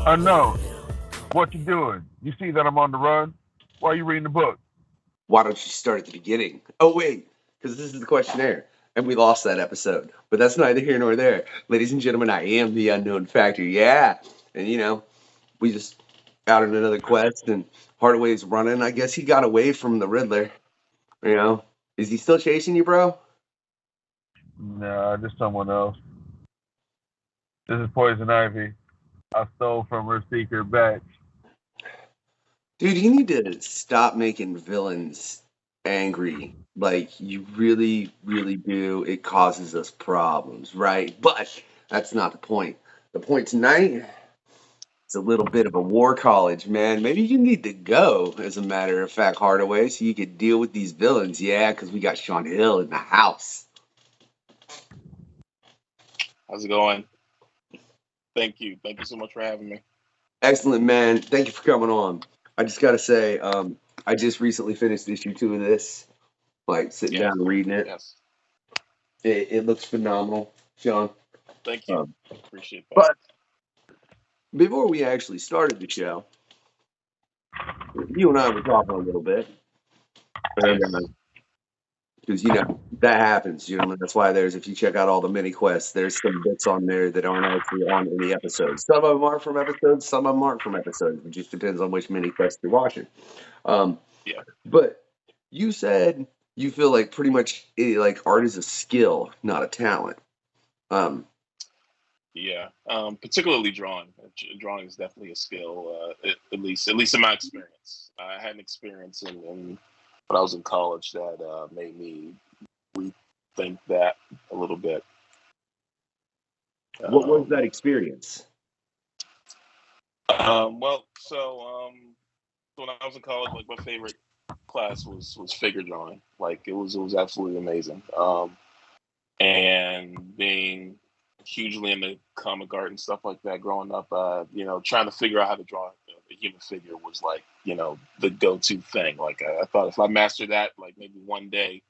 No. What you doing? You see that I'm on the run? Why are you reading the book? Why don't you start at the beginning? Oh, wait, because this is the questionnaire. And we lost that episode. But that's neither here nor there. Ladies and gentlemen, I am the unknown factor. Yeah. And, we just out on another quest, and Hardaway's running. I guess he got away from the Riddler. You know? Is he still chasing you, bro? Nah, just someone else. This is Poison Ivy. I stole from her secret batch. Dude, you need to stop making villains angry. Like, you really, really do. It causes us problems, right? But that's not the point. The point tonight is a little bit of a war college, man. Maybe you need to go, as a matter of fact, Hardaway, so you could deal with these villains. Yeah, because we got Sean Hill in the house. How's it going? Thank you. Thank you so much for having me. Excellent, man. Thank you for coming on. I just got to say, I just recently finished issue 2 of this. Like, sitting down and reading it. Yes. It looks phenomenal, Sean. Thank you. Appreciate that. But before we actually started the show, you and I were talking a little bit. Because, that happens, gentlemen. That's why if you check out all the mini quests, there's some bits on there that aren't actually on any episodes. Some of them are from episodes, some of them aren't from episodes. It just depends on which mini quest you're watching. Yeah. But you said you feel like pretty much like art is a skill, not a talent. Yeah. Particularly drawing. Drawing is definitely a skill. At least in my experience. I had an experience when I was in college that made me rethink that a little bit. What was that experience? So when I was in college, like my favorite class was figure drawing. Like it was absolutely amazing. And being hugely into comic art and stuff like that growing up, trying to figure out how to draw a human figure was like, the go-to thing. Like I thought if I mastered that, like maybe one day,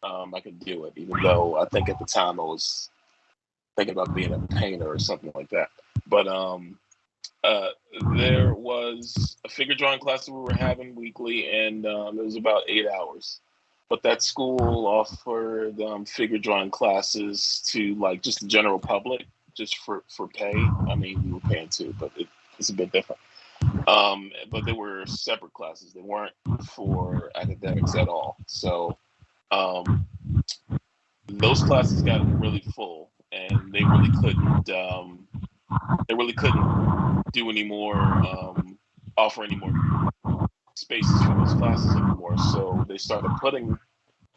I could do it, even though I think at the time I was thinking about being a painter or something like that. But there was a figure drawing class that we were having weekly, and it was about 8 hours. But that school offered figure drawing classes to like just the general public, just for pay. I mean, we were paying too, but it's a bit different. But they were separate classes. They weren't for academics at all. So those classes got really full, and they really couldn't do any more, offer any more spaces for those classes anymore. So they started putting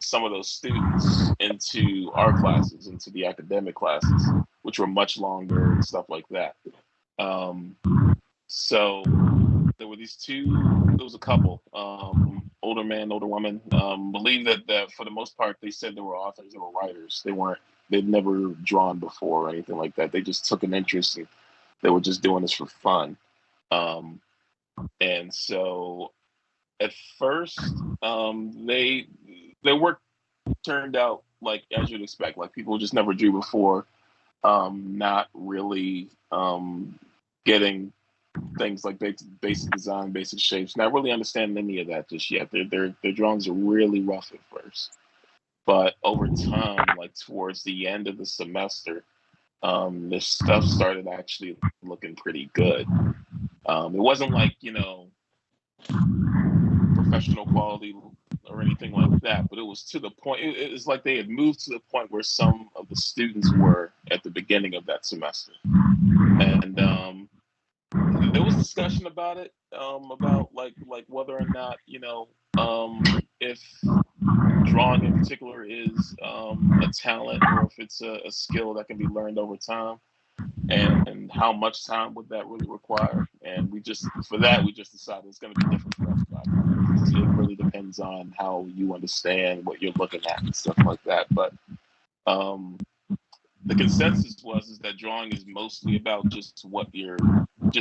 some of those students into our classes, into the academic classes, which were much longer and stuff like that. So there was a couple, older man, older woman, believe that for the most part, they said they were authors, they were writers. They'd never drawn before or anything like that. They just took an interest and they were just doing this for fun. And so at first, their work turned out like as you'd expect, like people just never drew before, not really getting things like basic design, basic shapes, not really understanding any of that just yet. Their drawings are really rough at first, but over time, like towards the end of the semester, this stuff started actually looking pretty good. It wasn't like professional quality or anything like that, but it was to the point. It was like they had moved to the point where some of the students were at the beginning of that semester, and there was discussion about it, about like whether or not if drawing in particular is a talent or if it's a skill that can be learned over time, and how much time would that really require. And we just decided it's going to be different for everybody. It really depends on how you understand what you're looking at and stuff like that. But the consensus is that drawing is mostly about just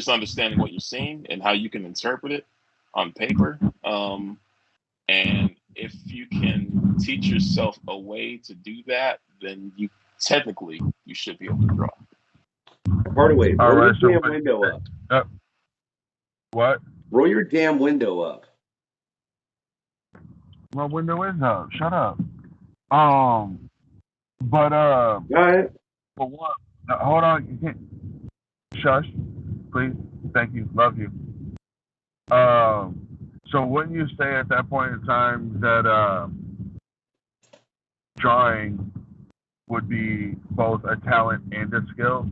understanding what you're seeing and how you can interpret it on paper. And if you can teach yourself a way to do that, then you should be able to draw. Hardaway, blow your damn window up. What? Roll your damn window up. My window is up. Shut up. Um, but All right. for what? Hold on. You can't. Shush, please. Thank you. Love you. Um, so wouldn't you say at that point in time that drawing would be both a talent and a skill?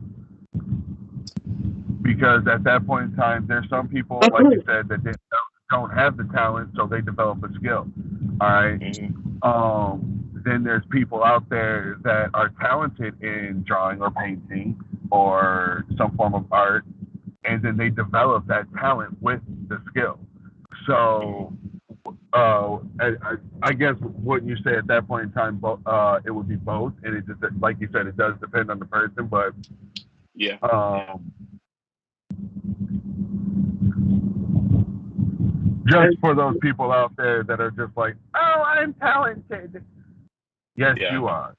Because at that point in time, there's some people, like you said, that don't have the talent, so they develop a skill. All right. Then there's people out there that are talented in drawing or painting or some form of art, and then they develop that talent with the skill. So, I guess what you say at that point in time, it would be both, and it just like you said, it does depend on the person, but Yeah. Just for those people out there that are just like, oh, I'm talented. Yes, Yeah. you are.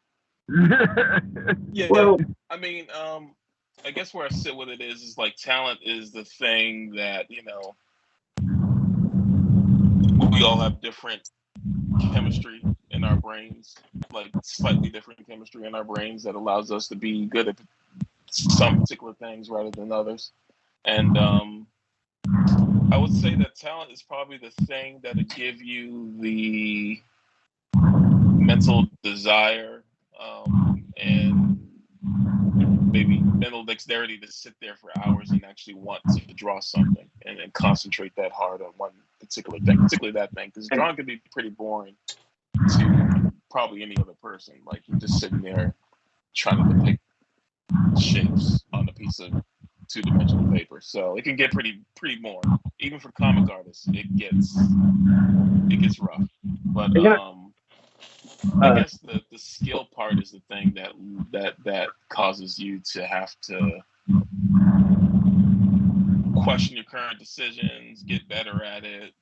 Yeah. Well, I mean, I guess where I sit with it is like talent is the thing that, we all have different chemistry in our brains, like slightly different chemistry in our brains that allows us to be good at some particular things rather than others. And I would say that talent is probably the thing that'll give you the mental desire and maybe mental dexterity to sit there for hours and actually want to draw something and concentrate that hard on one particular thing, particularly that thing, because drawing can be pretty boring to probably any other person. Like you're just sitting there trying to depict shapes on a piece of two-dimensional paper, so it can get pretty boring. Even for comic artists, it gets rough. But I guess the skill part is the thing that causes you to have to question your current decisions, get better at it,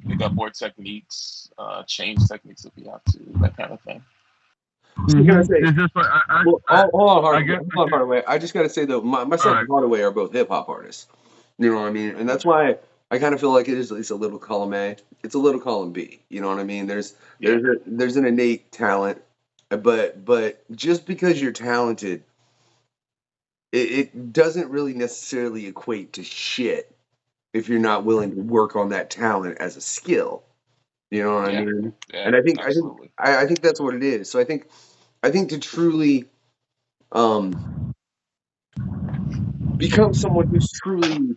pick up more techniques, change techniques if you have to, that kind of thing. I gotta say, It's just like hold on, I Hardaway. I just gotta say though, myself and Hardaway are both hip hop artists. You know what I mean? And that's why I kind of feel like it is at least a little column A. It's a little column B. You know what I mean? There's an innate talent, but just because you're talented, it doesn't really necessarily equate to shit if you're not willing to work on that talent as a skill. You know what I mean? Yeah, And absolutely. I think that's what it is. So I think to truly become someone who's truly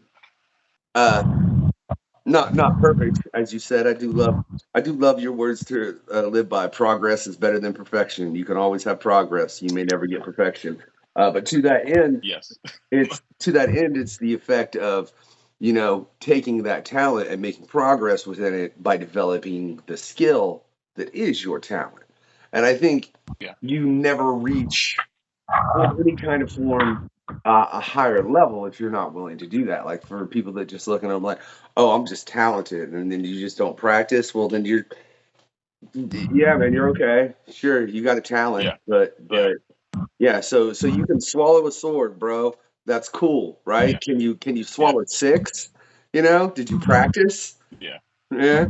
not perfect, as you said. I do love your words to live by. Progress is better than perfection. You can always have progress. You may never get perfection. But to that end, Yes. it's the effect of, taking that talent and making progress within it by developing the skill that is your talent. And I think Yeah. you never reach in any kind of form a higher level if you're not willing to do that. Like for people that just look at them like, oh, I'm just talented, and then you just don't practice. Well, then yeah, man, you're okay. Sure, you got a talent, Yeah. but yeah. So you can swallow a sword, bro. That's cool, right? Yeah. Can you swallow six? Did you practice? Yeah. Yeah.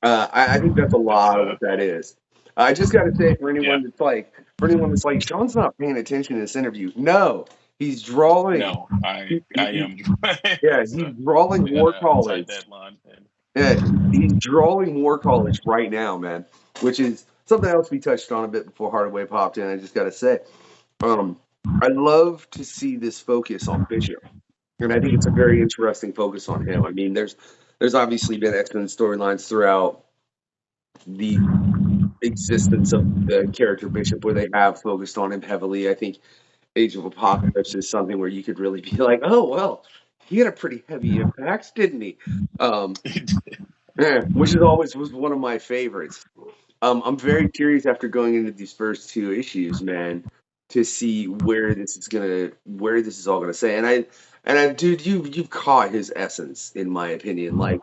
I think that's a It's lot of what that is. I just got to say yeah. for anyone that's like, Sean's not paying attention in this interview. No, he's drawing. No, I He, I he, am. yeah, So he's drawing we got War a tight College. deadline. And Yeah, he's drawing War College right now, man. Which is something else we touched on a bit before Hardaway popped in. I just got to say, I love to see this focus on Bishop, and I think it's a very interesting focus on him. I mean, there's obviously been excellent storylines throughout the existence of the character Bishop where they have focused on him heavily. I think Age of Apocalypse is something where you could really be like, oh well, he had a pretty heavy impact, didn't he? Yeah, which is always was one of my favorites. I'm very curious after going into these first two issues, man, to see where this is all gonna say. Dude, you've caught his essence, in my opinion. Like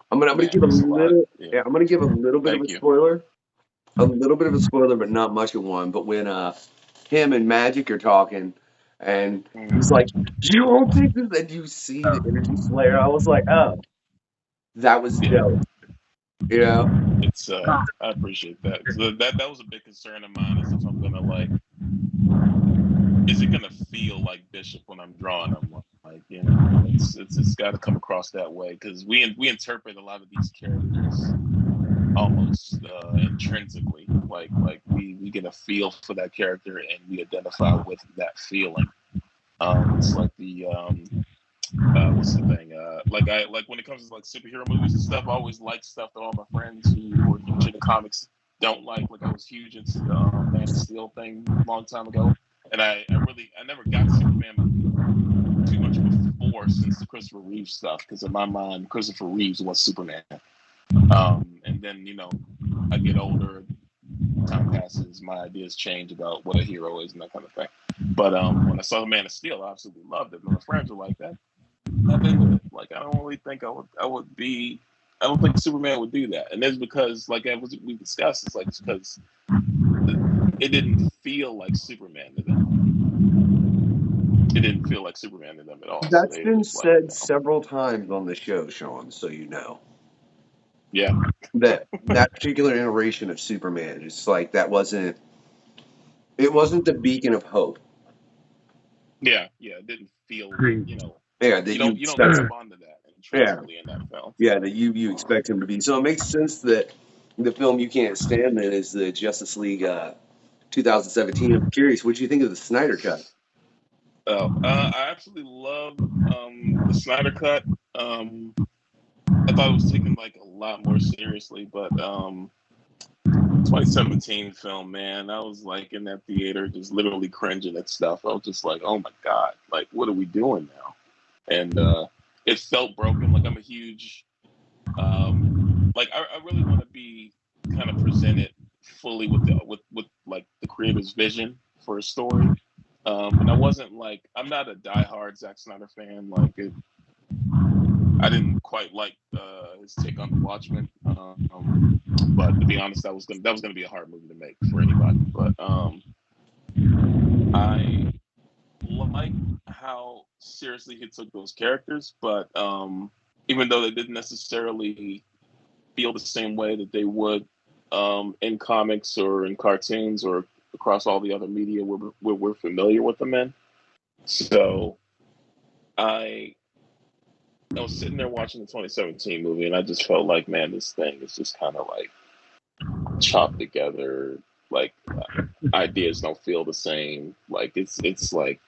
I'm gonna man, give a there's a lot. little, Yeah. yeah, I'm gonna give Thank you. a little bit of a spoiler, but not much of one. But when him and Magic are talking, And he's like, "You won't take this," and you see the energy flare. I was like, "Oh, that was Yeah, dope." You know? it's I appreciate that. 'Cause that was a big concern of mine. Is if I'm gonna like, is it gonna feel like Bishop when I'm drawing him? Like, you know, it's got to come across that way because we interpret a lot of these characters almost intrinsically. Like we get a feel for that character and we identify with that feeling. It's like the what's the thing? Like I like when it comes to like superhero movies and stuff. I always like stuff that all my friends who are huge into comics don't like. Like I was huge into the Man of Steel thing a long time ago, and I never got Superman too much before since the Christopher Reeve stuff because in my mind Christopher Reeves was Superman. And then you know I get older, time passes, my ideas change about what a hero is and that kind of thing. But when I saw the Man of Steel, I absolutely loved it. And my friends were like that. Not into it. Like I don't really think I would be. I don't think Superman would do that, and it's because, like we discussed, it's because it didn't feel like Superman to them. It didn't feel like Superman to them at all. So That's they were been just like, said no. several times on the show, Sean, so you know. Yeah, That particular iteration of Superman, it's like it wasn't the beacon of hope. yeah. It didn't feel. You know, Yeah, that you you don't expect. grab onto that Yeah, intrinsically in that film. yeah, that you expect him to be. So it makes sense that the film you can't stand then is the Justice League 2017. I'm curious, what do you think of the Snyder Cut? Oh, I absolutely love the Snyder Cut. I thought it was taken like a lot more seriously, but 2017 film, man, I was like in that theater just literally cringing at stuff. I was just like, oh my god, like what are we doing now? And it felt broken. Like I'm a huge, like I really want to be kind of presented fully with with like the creator's vision for a story. And I wasn't like I'm not a diehard Zack Snyder fan. Like I didn't quite like his take on the Watchmen, but to be honest, that was gonna be a hard movie to make for anybody. But I like how seriously he took those characters, but even though they didn't necessarily feel the same way that they would in comics or in cartoons or across all the other media where we're familiar with them in. So I I was sitting there watching the 2017 movie, and I just felt like, man, this thing is just kind of like chopped together. Like ideas don't feel the same. Like it's like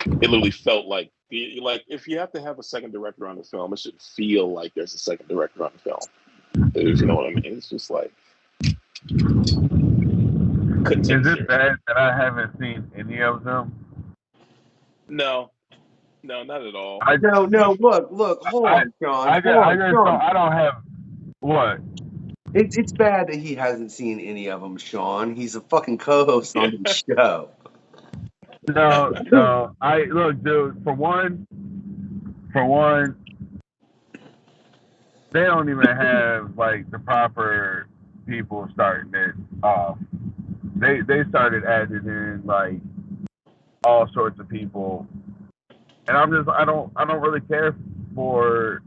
it literally felt like if you have to have a second director on the film, it should feel like there's a second director on the film. If you know what I mean? It's just like couldn't take Is it it seriously. bad that I haven't seen any of them? No, no, not at all. I No, no, look, hold I on, Sean, I just, hold I on, just don't Sean. I don't have what. It's bad that he hasn't seen any of them, Sean. He's a fucking co-host Yeah. on the show. No. I look, dude. For one, they don't even have like the proper people starting it off. They started adding in like all sorts of people, and I don't really care for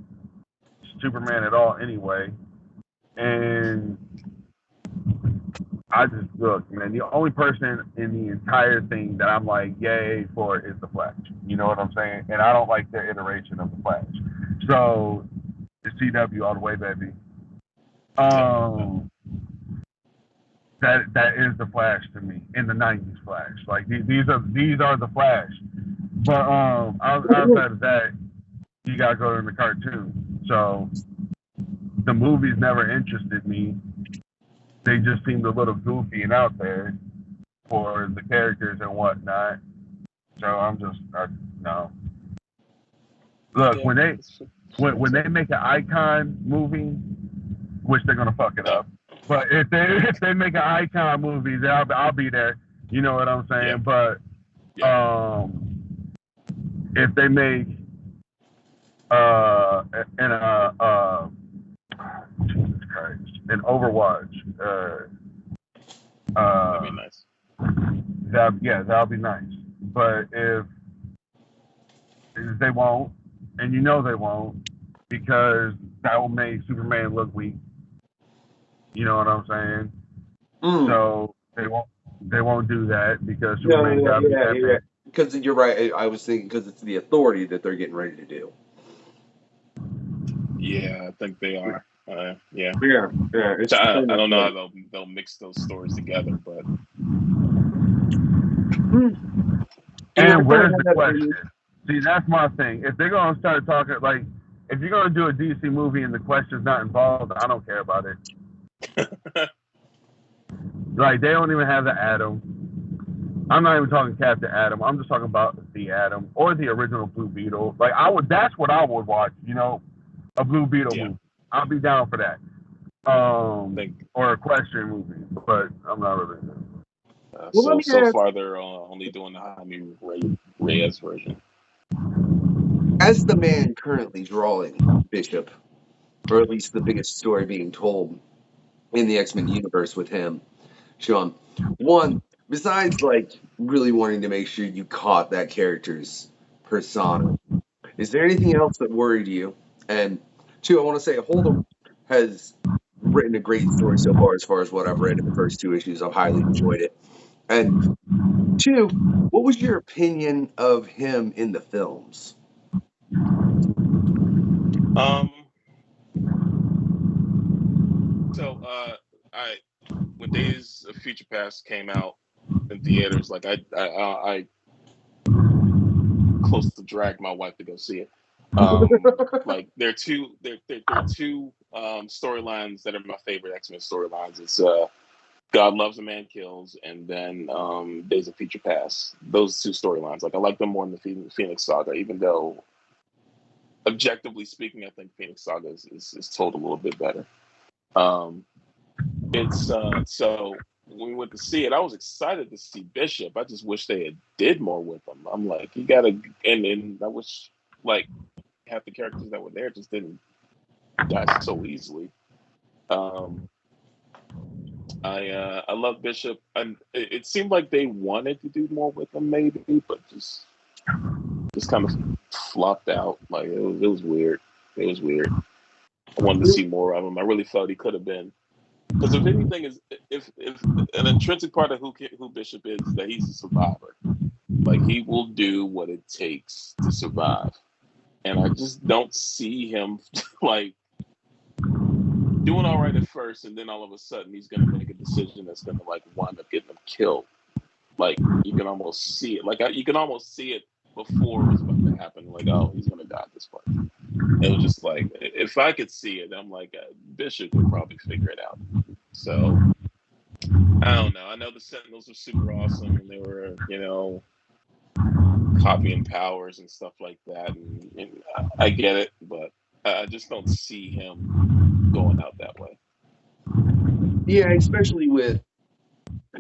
Superman at all anyway. And I just look, man. The only person in the entire thing that I'm like, yay for is the Flash. You know what I'm saying? And I don't like their iteration of the Flash. So the CW all the way, baby. Yeah. That is the Flash to me in the '90s Flash. Like these are the Flash. But outside of that, you gotta go to the cartoon. So the movies never interested me. They just seemed a little goofy and out there for the characters and whatnot. So I'm just no. Look, Yeah. when they make an icon movie, which they're gonna fuck it No. up. But if they make an icon movie, then I'll be there. You know what I'm Yeah. saying? But Yeah. if they make uh an Jesus Christ an Overwatch That'd be nice. that'll be nice. But if they won't, and you know they won't, because that will make Superman look weak. You know what I'm saying? Mm. So they won't do that because No, Superman yeah, gotta be yeah, that yeah. big. Because you're right. I was thinking because it's the Authority that they're getting ready to do. Yeah, I think they are. Yeah. Yeah, yeah. Which It's the same I as don't know how like. they'll mix those stories together, but Yeah, I And kind of where's had the that question? opinion. See, that's my thing. If they're gonna start talking like, if you're gonna do a DC movie and the question's not involved, I don't care about it. Like they don't even have the Atom. I'm not even talking Captain Atom. I'm just talking about the Atom or the original Blue Beetle. Like I would, that's what I would watch. You know, a Blue Beetle yeah, movie. I'll be down for that. I think Or a question movie, but I'm not really. Well, let me so ask, far they're only doing the Jaime Reyes version. as the man currently drawing Bishop, or at least the biggest story being told in the X-Men universe with him, Sean, one, besides like really wanting to make sure you caught that character's persona, is there anything else that worried you? And two, I want to say Hold'em has written a great story so far as what I've read in the first two issues. I've highly enjoyed it. And two, what was your opinion of him in the films? Um, so I when Days of Future Past came out in theaters, like I close to dragged my wife to go see it. Like they're two storylines that are my favorite X Men storylines. It's God Loves a Man Kills, and then Days of Future Past. Those two storylines, like I like them more than the Phoenix Saga, even though objectively speaking, I think Phoenix Saga is told a little bit better. Um, it's so when we went to see it, I was excited to see Bishop. I just wish they had did more with him. I'm like, you gotta, and I wish like half the characters that were there just didn't die so easily. Um, I love Bishop, and it seemed like they wanted to do more with him, maybe, but just kind of flopped out. Like it was weird. It was weird. I wanted to see more of him. I really felt he could have been. Because if anything is, if an intrinsic part of who Bishop is that he's a survivor, like he will do what it takes to survive, and I just don't see him like doing all right at first, and then all of a sudden he's going to make a decision that's going to like wind up getting him killed. Like you can almost see it, like you can almost see it before it was about to happen. Like, oh, he's going to die at this part. It was just like if I could see it, I'm like Bishop would probably figure it out. So I don't know. I know the Sentinels were super awesome, and they were, copying powers and stuff like that, and I get it, but I just don't see him going out that way. Yeah, especially with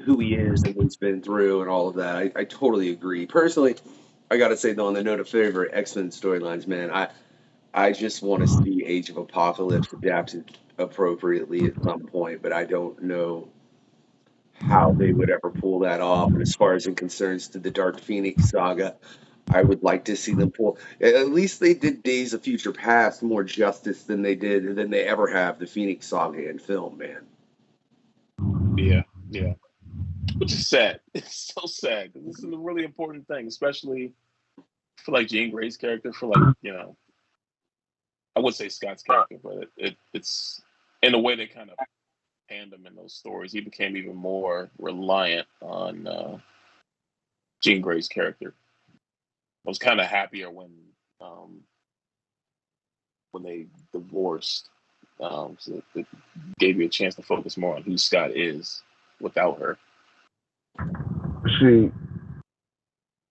who he is and what he's been through and all of that. I totally agree. Personally, I gotta say though, on the note of favorite X-Men storylines, man, I just want to see Age of Apocalypse adapted appropriately at some point, but I don't know how they would ever pull that off. And as far as it concerns to the Dark Phoenix saga, I would like to see them pull. At least they did Days of Future Past more justice than they ever have the Phoenix saga in film, man. Yeah, yeah. Which is sad. It's so sad because this is a really important thing, especially for like Jean Grey's character. For like, I would say Scott's character, but it's in a way they kind of panned him in those stories. He became even more reliant on Jean Grey's character. I was kind of happier um, when they divorced. So it gave you a chance to focus more on who Scott is without her. See,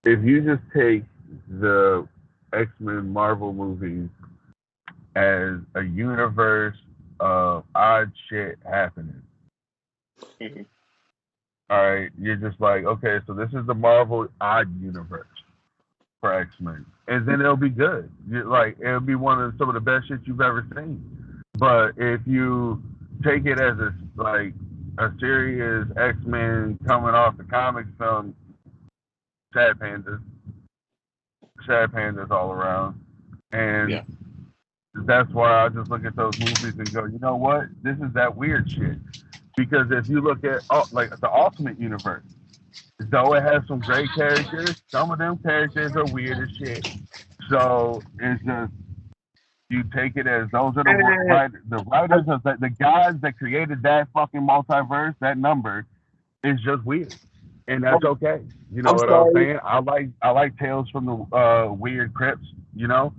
if you just take the X-Men Marvel movies as a universe of odd shit happening, Mm-hmm. all right, you're just like, okay, so this is the Marvel odd universe for X-Men, and then it'll be good. Like it'll be one of some of the best shit you've ever seen. But if you take it as a serious X-Men coming off the comics film, sad pandas, sad pandas all around, and Yeah. that's why I just look at those movies and go, you know what? This is that weird shit. Because if you look at like the Ultimate Universe, though it has some great characters, some of them characters are weird as shit. So it's just you take it as those are the writers of the guys that created that fucking multiverse. That number is just weird, and that's okay. You know I'm what I'm sorry. saying? I like tales from the weird crypts. You know,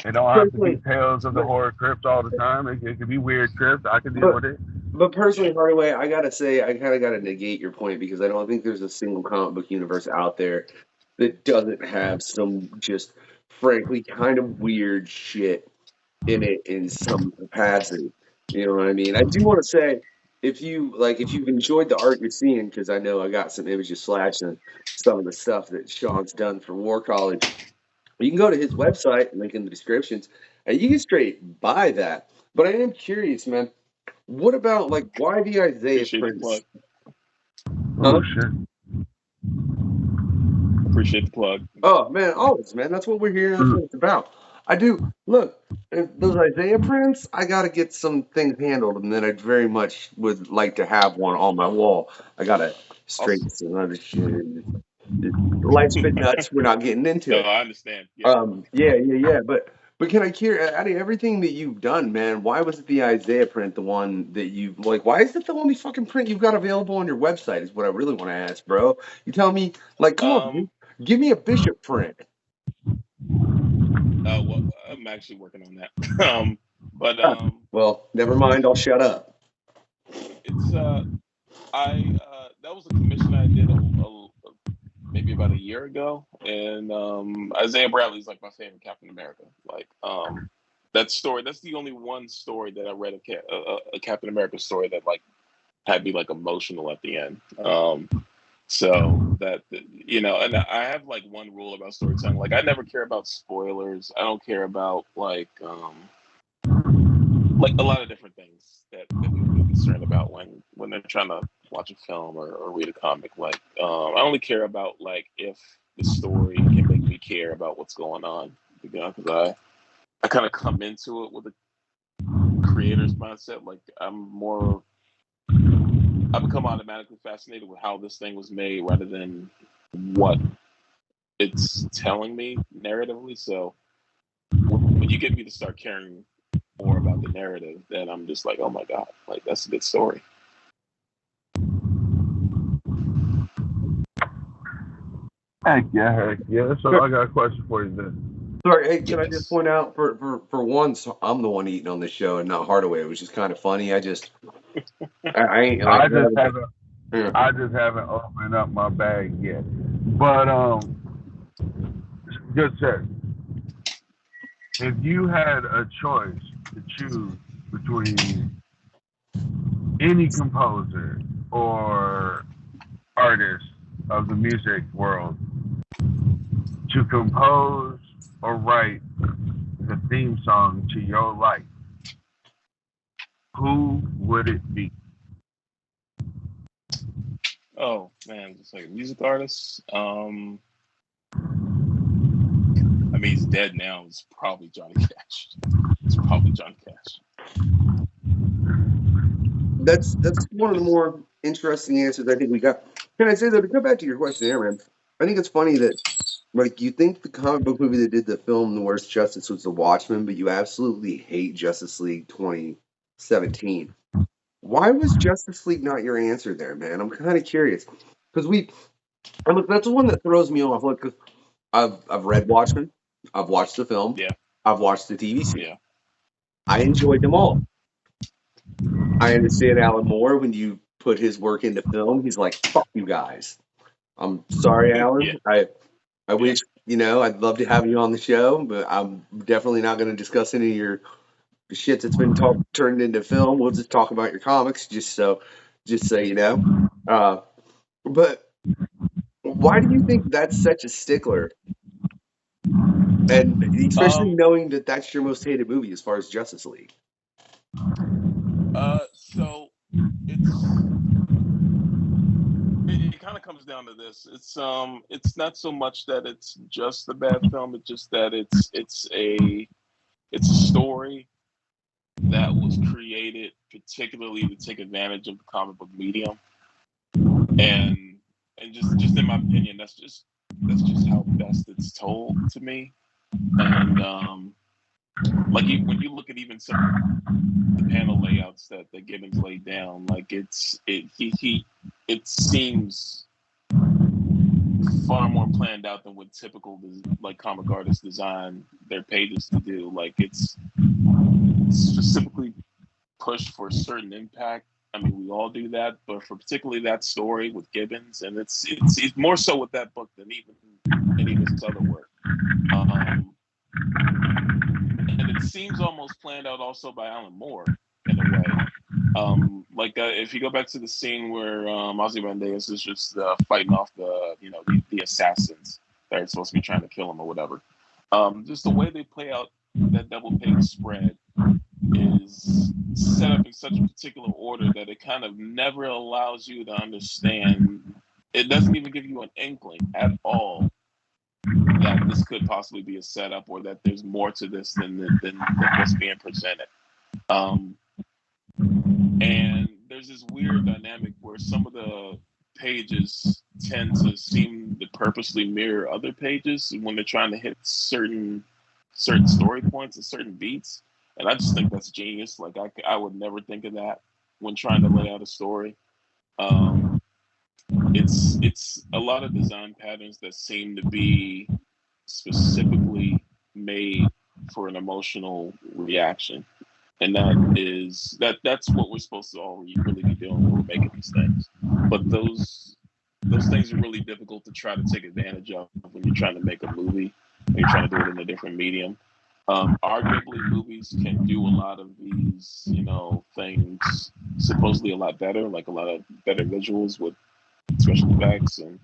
it don't have to be Personally, tales of the but, horror crypts all the time. It could be weird crypts. I can deal but with it. But Yeah. personally, Hardaway, I gotta say, I kind of gotta negate your point because I don't think there's a single comic book universe out there that doesn't have some just frankly kind of weird shit in it in some capacity. You know what I mean? I do want to say, if you've enjoyed the art you're seeing, because I know I got some images flashing some of the stuff that Sean's done for War College. You can go to his website, link in the descriptions, and you can straight buy that. But I am curious, man. What about like why the Isaiah Appreciate the Prince? plug. Oh Huh? shit. Appreciate the plug. Oh man, always man. That's what we're here. That's what it's about. I do look if those Isaiah prints. I got to get some things handled, and then I very much would like to have one on my wall. I got to Also, straighten some other shit. Life's been nuts. We're not getting into no, it. I understand. Yeah. Yeah. But can I hear out of everything that you've done, man? Why was it the Isaiah print the one that you like? Why is it the only fucking print you've got available on your website? Is what I really want to ask, bro. You tell me, like, come on, Um. dude. Give me a Bishop print. Well, I'm actually working on that. But Huh. Well, never mind. I'll shut up. it's I that was a commission I did maybe about a year ago, and Isaiah Bradley's like my favorite Captain America. Like that story. That's the only one story that I read a Captain America story that like had me like emotional at the end. So that and I have like one rule about storytelling. Like I never care about spoilers. I don't care about like a lot of different things that people get concerned about when they're trying to watch a film or read a comic. Like I only care about like if the story can make me care about what's going on. Because I kind of come into it with a creator's mindset. Like I become automatically fascinated with how this thing was made rather than what it's telling me narratively. So when you get me to start caring more about the narrative, then I'm just like, oh my god, like that's a good story. Heck yeah, heck yeah. So I got a question for you then. Sorry, hey, can I just Yes. point out for once I'm the one eating on this show and not Hardaway, which is kind of funny. I ain't like I just haven't yeah. I just haven't opened up my bag yet. But good sir, if you had a choice to choose between any composer or artist of the music world to compose or write the theme song to your life, who would it be? Oh man, just like a music artist. I mean, he's dead now. It's probably Johnny Cash. It's probably Johnny Cash. That's one of the It's more interesting answers I think we got. Can I say though to come back to your question there, man? I think it's funny that like you think the comic book movie that did the film The Worst Justice was The Watchmen, but you absolutely hate Justice League 2017. Why was Justice League not your answer there, man? I'm kind of curious because and look, that's the one that throws me off. Look, 'cause I've read Watchmen, I've watched the film, yeah, I've watched the TV series. yeah, I enjoyed them all. I understand Alan Moore when you put his work into film, he's like, "Fuck you guys." I'm sorry, yeah, Alan. I yeah. wish I'd love to have you on the show, but I'm definitely not going to discuss any of your shit that's been turned into film. We'll just talk about your comics, just so you know. Uh, but why do you think that's such a stickler? And especially Um, knowing that that's your most hated movie as far as Justice League. so it's it kind of comes down to this. It's not so much that it's just a bad film. It's just that it's a story that was created particularly to take advantage of the comic book medium, and just in my opinion, that's just how best it's told to me. And like when you look at even some of the panel layouts that Gibbons laid down, like it seems far more planned out than what typical like comic artists design their pages to do. Like it's specifically pushed for a certain impact. I mean, we all do that, but for particularly that story with Gibbons, and it's more so with that book than even any of his other work. And it seems almost planned out also by Alan Moore in a way. If you go back to the scene where Ozymandias is just fighting off the assassins that are supposed to be trying to kill him or whatever. Just the way they play out that double page spread is set up in such a particular order that it kind of never allows you to understand. It doesn't even give you an inkling at all that this could possibly be a setup or that there's more to this than what's being presented. And there's this weird dynamic where some of the pages tend to seem to purposely mirror other pages when they're trying to hit certain story points and certain beats. And I just think that's genius. Like I would never think of that when trying to lay out a story. It's a lot of design patterns that seem to be specifically made for an emotional reaction, and that's what we're supposed to all really be doing when we're making these things. But those things are really difficult to try to take advantage of when you're trying to make a movie, when you're trying to do it in a different medium. Arguably, movies can do a lot of these, things supposedly a lot better, like a lot of better visuals with special effects and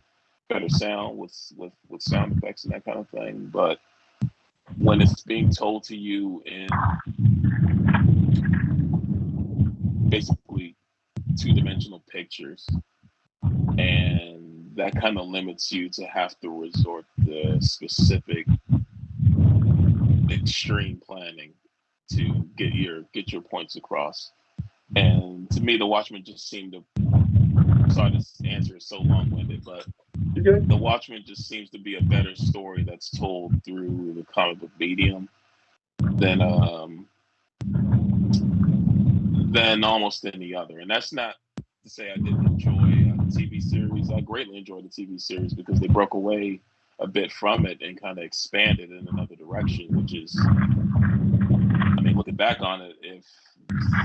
better sound with sound effects and that kind of thing. But when it's being told to you in basically two-dimensional pictures, and that kind of limits you to have to resort to specific extreme planning to get your points across. And to me, The Watchmen just seemed to. Sorry, this answer is so long-winded, but The Watchmen just seems to be a better story that's told through the comic book medium than almost any other. And that's not to say I didn't enjoy the TV series. I greatly enjoyed the TV series because they broke away a bit from it and kind of expanded in another direction, which is, I mean, looking back on it, if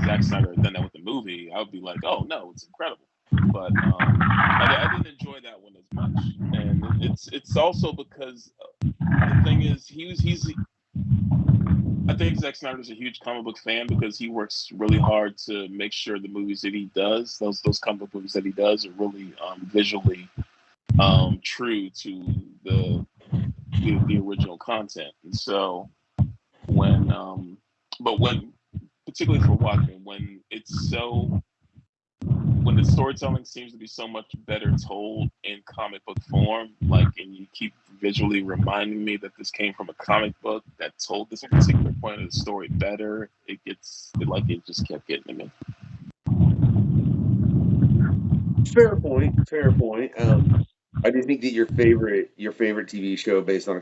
Zack Snyder had done that with the movie, I would be like, oh no, it's incredible. But I didn't enjoy that one as much, and it's also because the thing is I think Zack Snyder's a huge comic book fan because he works really hard to make sure the movies that he does, those comic book movies that he does, are really visually true to the original content. And so when particularly for Watchmen, when the storytelling seems to be so much better told in comic book form, and you keep visually reminding me that this came from a comic book that told this particular point of the story better, it just kept getting to me. Fair point. I do think that your favorite TV show based on a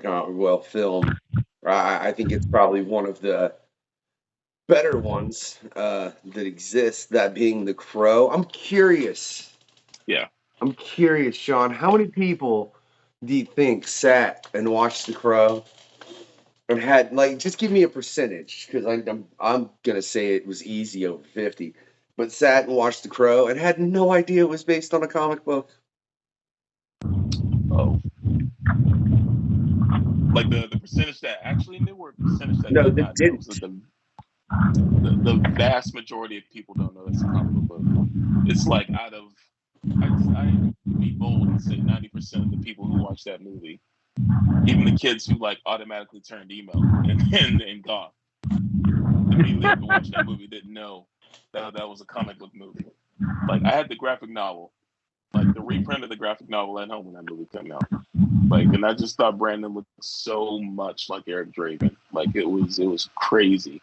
film, I think it's probably one of the better ones that exist, that being The Crow. I'm curious, Sean, how many people do you think sat and watched The Crow and had, just give me a percentage, because I'm gonna say it was easy over 50, but sat and watched The Crow and had no idea it was based on a comic book? Oh, like the percentage that actually knew, or percentage that No, did that not know? So the vast majority of people don't know that's a comic book. It's like out of, I'd be bold and say 90% of the people who watch that movie, even the kids who automatically turned emo and goth, immediately after watching that movie, didn't know that was a comic book movie. I had the graphic novel, like the reprint of the graphic novel at home when that movie came out. Like, and I just thought Brandon looked so much like Eric Draven. Like it was crazy.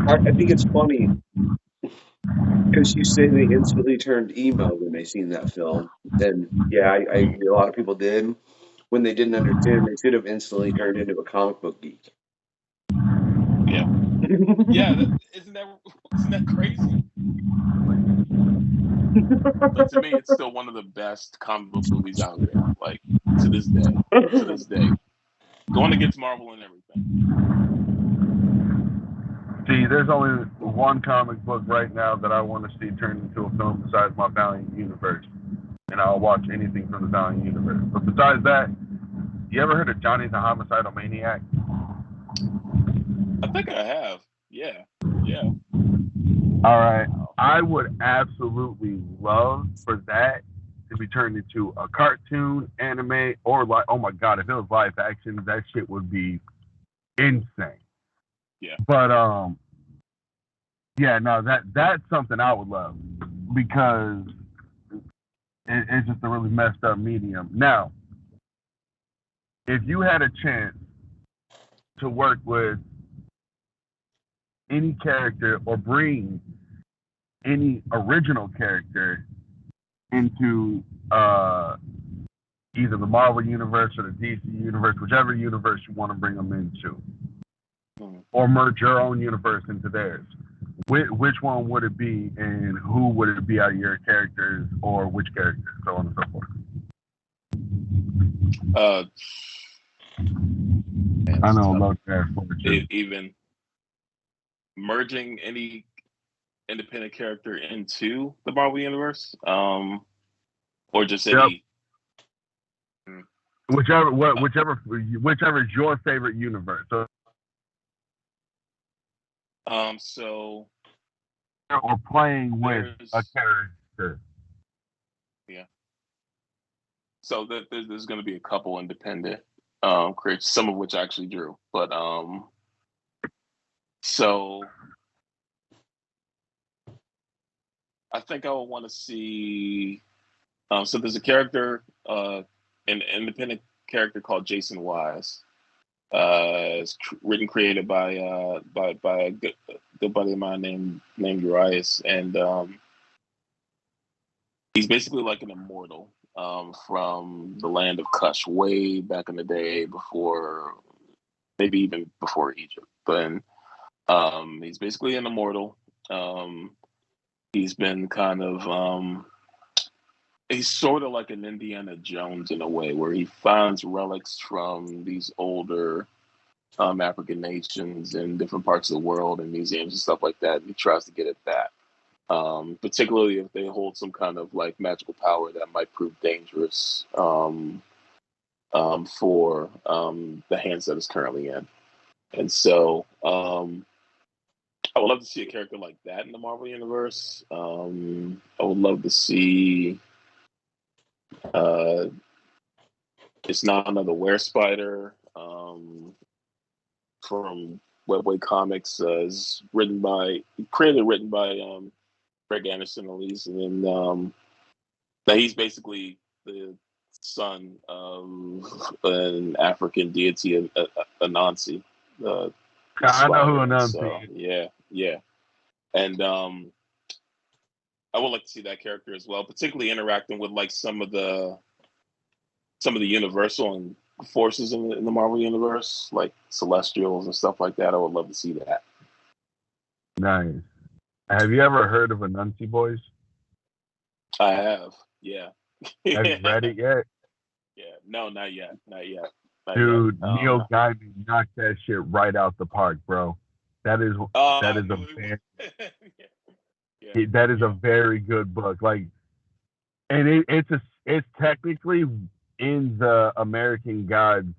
I think it's funny because you say they instantly turned emo when they seen that film, and yeah, I agree. A lot of people did. When they didn't understand, they should have instantly turned into a comic book geek. Yeah, yeah. Isn't that crazy? But to me, it's still one of the best comic book movies out there. Like to this day, going against Marvel and everything. See, there's only one comic book right now that I want to see turned into a film besides my Valiant universe, and I'll watch anything from the Valiant universe. But besides that, you ever heard of Johnny the Homicidal Maniac? I think I have. Yeah. All right. I would absolutely love for that to be turned into a cartoon, anime, or like, oh my god, if it was live action, that shit would be insane. Yeah. But yeah, no, that's something I would love because it's just a really messed up medium. Now, if you had a chance to work with any character or bring any original character into either the Marvel universe or the DC universe, whichever universe you want to bring them into, or merge your own universe into theirs, which one would it be, and who would it be out of your characters, or which characters, so on and so forth? I know, love that for you. Even merging any independent character into the Marvel universe, or just any. Whichever is your favorite universe. So. Or playing with a character. Yeah. So there's going to be a couple independent creators, some of which I actually drew, but so I think I would want to see. So there's a character, an independent character called Jason Wise. It's written, created by a good buddy of mine named Urias, and he's basically like an immortal from the land of Kush, way back in the day, maybe even before Egypt. But he's basically an immortal. He's been kind of he's sort of like an Indiana Jones in a way, where he finds relics from these older African nations in different parts of the world and museums and stuff like that. And he tries to get at that, particularly if they hold some kind of like magical power that might prove dangerous for the hands that it's currently in. And so I would love to see a character like that in the Marvel universe. I would love to see it's not another Were-Spider from Webway Comics. Is written by Greg Anderson, at least, and then that he's basically the son of an African deity, Anansi. I know who Anansi is. Yeah, and I would like to see that character as well, particularly interacting with like some of the Universal and forces in the Marvel universe, like Celestials and stuff like that. I would love to see that. Nice. Have you ever heard of Anansi Boys? I have. Yeah. Have you read it yet? Yeah. No, not yet. Dude, Neil Gaiman knocked that shit right out the park, bro. That is that is a very good book. Like, and it's technically in the American Gods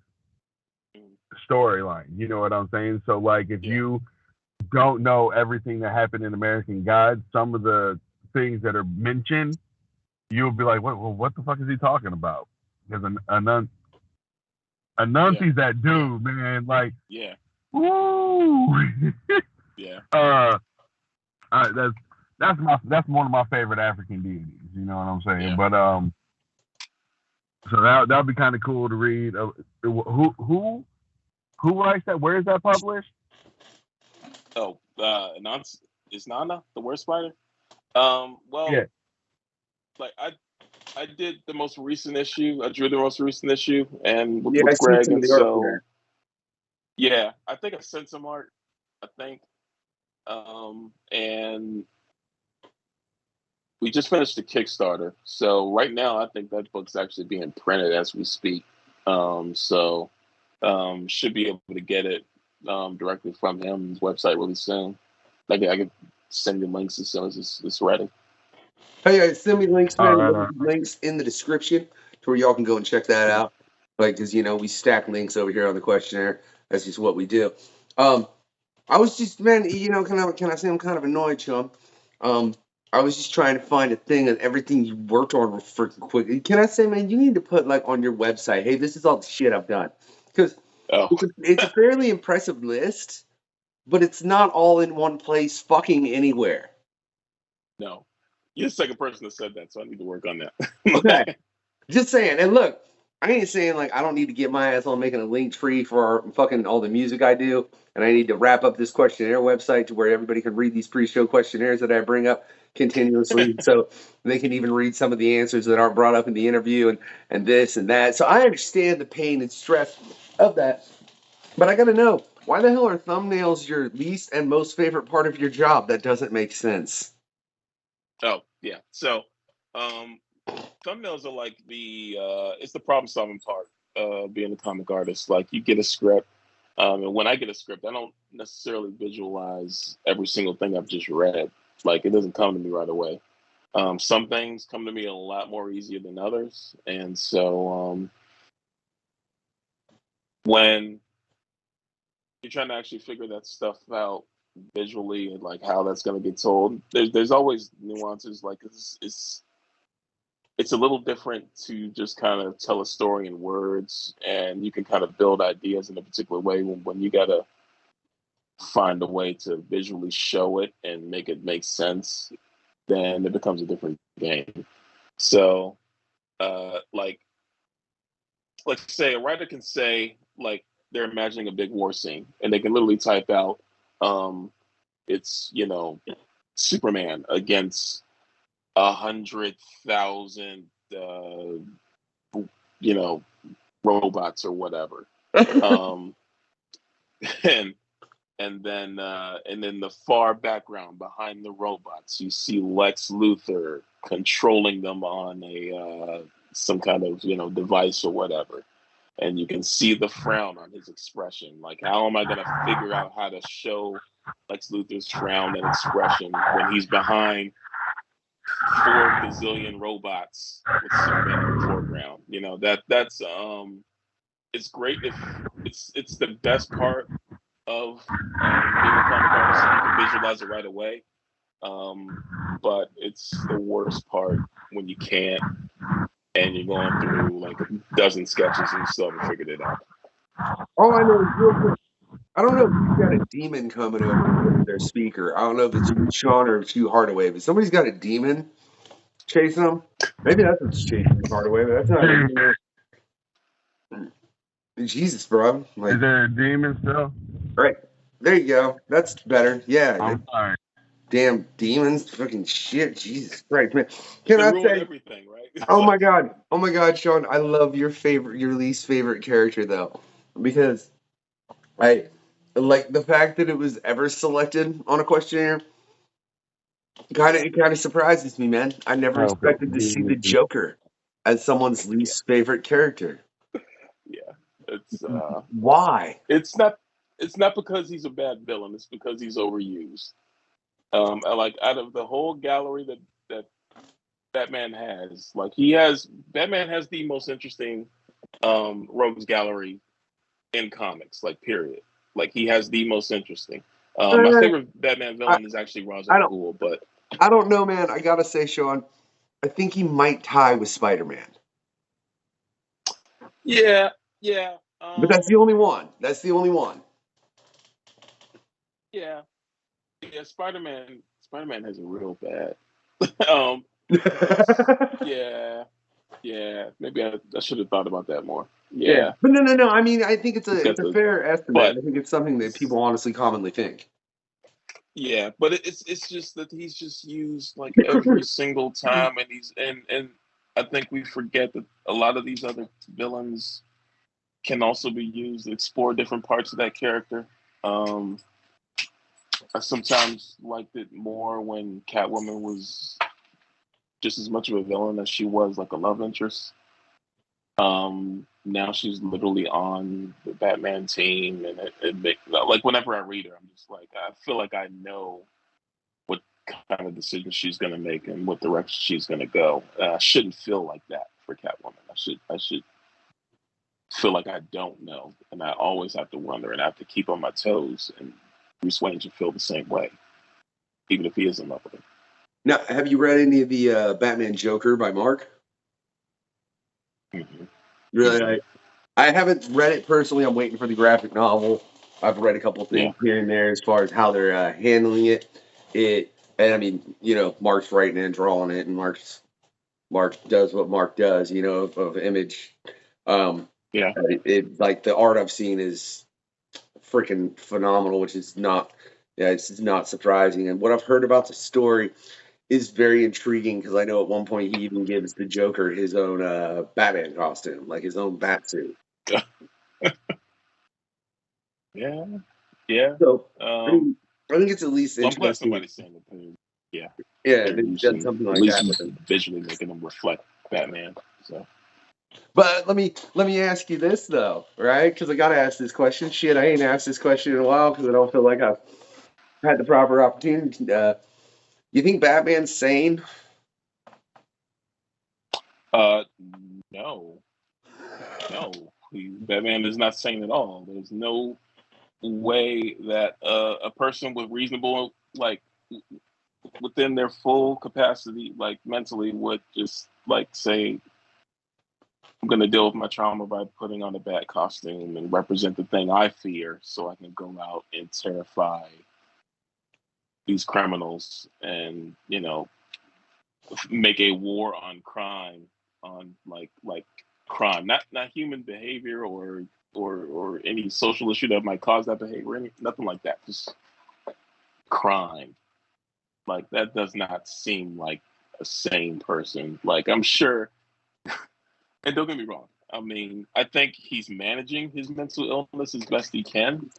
storyline. You know what I'm saying? So, like, if you don't know everything that happened in American Gods, some of the things that are mentioned, you'll be like, what the fuck is he talking about? Because Anansi's that dude, man. Like, woo! Yeah. That's that's one of my favorite African deities. You know what I'm saying? Yeah. But so that'd be kind of cool to read. Who writes that? Where is that published? Oh, is Nana the worst spider? Well, Yeah. like I did the most recent issue. I drew the most recent issue, and Yeah, I with see Greg, some of and the art so there. yeah, I think I sent some art. I think, and we just finished the Kickstarter. So right now, I think that book's actually being printed as we speak. So should be able to get it directly from his website really soon. Like I could send you links as soon as it's ready. Hey, send me links, All man. right. There'll be links in the description to where y'all can go and check that out. Like, because we stack links over here on the questionnaire. That's just what we do. I was just, man, can I say I'm kind of annoyed, chum? I was just trying to find a thing and everything you worked on freaking quick. Can I say, man, you need to put like on your website, hey, this is all the shit I've done, because Oh it's a fairly impressive list, but it's not all in one place, fucking anywhere. no, you're the second person that said that, so I need to work on that. Okay. Just saying. And look, I ain't saying like I don't need to get my ass on making a link tree for fucking all the music I do, and I need to wrap up this questionnaire website to where everybody can read these pre-show questionnaires that I bring up continuously, so they can even read some of the answers that aren't brought up in the interview and this and that. So I understand the pain and stress of that, but I gotta know, why the hell are thumbnails your least and most favorite part of your job? That doesn't make sense. Oh yeah, so um, thumbnails are like it's the problem solving part. Being a comic artist, like you get a script, and when I get a script, I don't necessarily visualize every single thing I've just read. Like it doesn't come to me right away. Some things come to me a lot more easier than others, and so when you're trying to actually figure that stuff out visually and like how that's going to get told, there's always nuances. Like it's a little different to just kind of tell a story in words, and you can kind of build ideas in a particular way when you got to find a way to visually show it and make it make sense, then it becomes a different game. So like say a writer can say like they're imagining a big war scene, and they can literally type out um it's Superman against 100,000 you know robots or whatever. um and and then the far background behind the robots, you see Lex Luthor controlling them on a some kind of device or whatever, and you can see the frown on his expression. Like, how am I going to figure out how to show Lex Luthor's frown and expression when he's behind 4 gazillion robots with Superman in the foreground? That's it's great if it's the best part of being a comic artist, and you can visualize it right away. But it's the worst part when you can't, and you're going through like a dozen sketches and you still haven't figured it out. All I know is real quick. I don't know if you've got a demon coming over their speaker. I don't know if it's you, Sean, or if you, Hardaway, but somebody's got a demon chasing them. Maybe that's what's chasing you, Hardaway, but that's not a demon. Jesus, bro. Like, Is there a demon still? right. There you go. That's better. Yeah. I'm sorry. Damn demons. Fucking shit. Jesus Christ, man. Can They I ruin say, everything, right? oh my God. Oh my God, Sean. I love your least favorite character, though. Because I like the fact that it was ever selected on a questionnaire. It kind of surprises me, man. I never Okay. expected to see the Joker as someone's least favorite character. Yeah, it's Why? it's not because he's a bad villain. It's because he's overused. Like out of the whole gallery that Batman has, Batman has the most interesting rogues gallery in comics, like period. Like he has the most interesting. My Uh, favorite Batman I, villain is actually Ra's I al don't Ghul, but I don't know, man. I gotta say, Sean, I think he might tie with Spider-Man. yeah, yeah, But that's the only one. That's the only one. yeah, yeah. Spider-Man Spider-Man has a real bad. um, it's yeah. Maybe I should have thought about that more. Yeah, Yeah, but no. I mean, I think he's got it's a the fair estimate. but I think it's something that people honestly commonly think. yeah, but it's just that he's just used like every single time, and and I think we forget that a lot of these other villains can also be used to explore different parts of that character. Um, I sometimes liked it more when Catwoman was just as much of a villain as she was like a love interest. Now she's literally on the Batman team, and like whenever I read her, I'm just like I feel like I know what kind of decisions she's going to make and what direction she's going to go. I shouldn't feel like that for Catwoman. I should feel like I don't know, and I always have to wonder, and I have to keep on my toes. And Bruce Wayne should feel the same way, even if he is in love with her. Now, have you read any of the Batman Joker by Mark? Mm-hmm. Really, Mm-hmm. I haven't read it personally. I'm waiting for the graphic novel. I've read a couple Yeah. things here and there as far as how they're handling it. And I mean, Mark's writing and drawing it, and Mark does what Mark does, of image. Yeah. It like the art I've seen is freaking phenomenal, which is not, yeah, it's not surprising. And what I've heard about the story is very intriguing because I know at one point he even gives the Joker his own Batman costume, like his own bat suit. Yeah. Yeah. So I think it's at least Well, I'm glad interesting. somebody's saying that. Yeah. Yeah, They're they've done using something at like least that. visually making them reflect Batman. So But let me ask you this though, right? Because I gotta ask this question. Shit, I ain't asked this question in a while because I don't feel like I've had the proper opportunity. You think Batman's sane? uh no. No. Batman is not sane at all. There's no way that a person with reasonable like within their full capacity, like mentally, would just like say, I'm going to deal with my trauma by putting on a bat costume and represent the thing I fear so I can go out and terrify these criminals and, make a war on crime, on like crime, not human behavior or any social issue that might cause that behavior, nothing like that, just crime. Like that does not seem like a sane person. Like I'm sure, and don't get me wrong. I mean, I think he's managing his mental illness as best he can.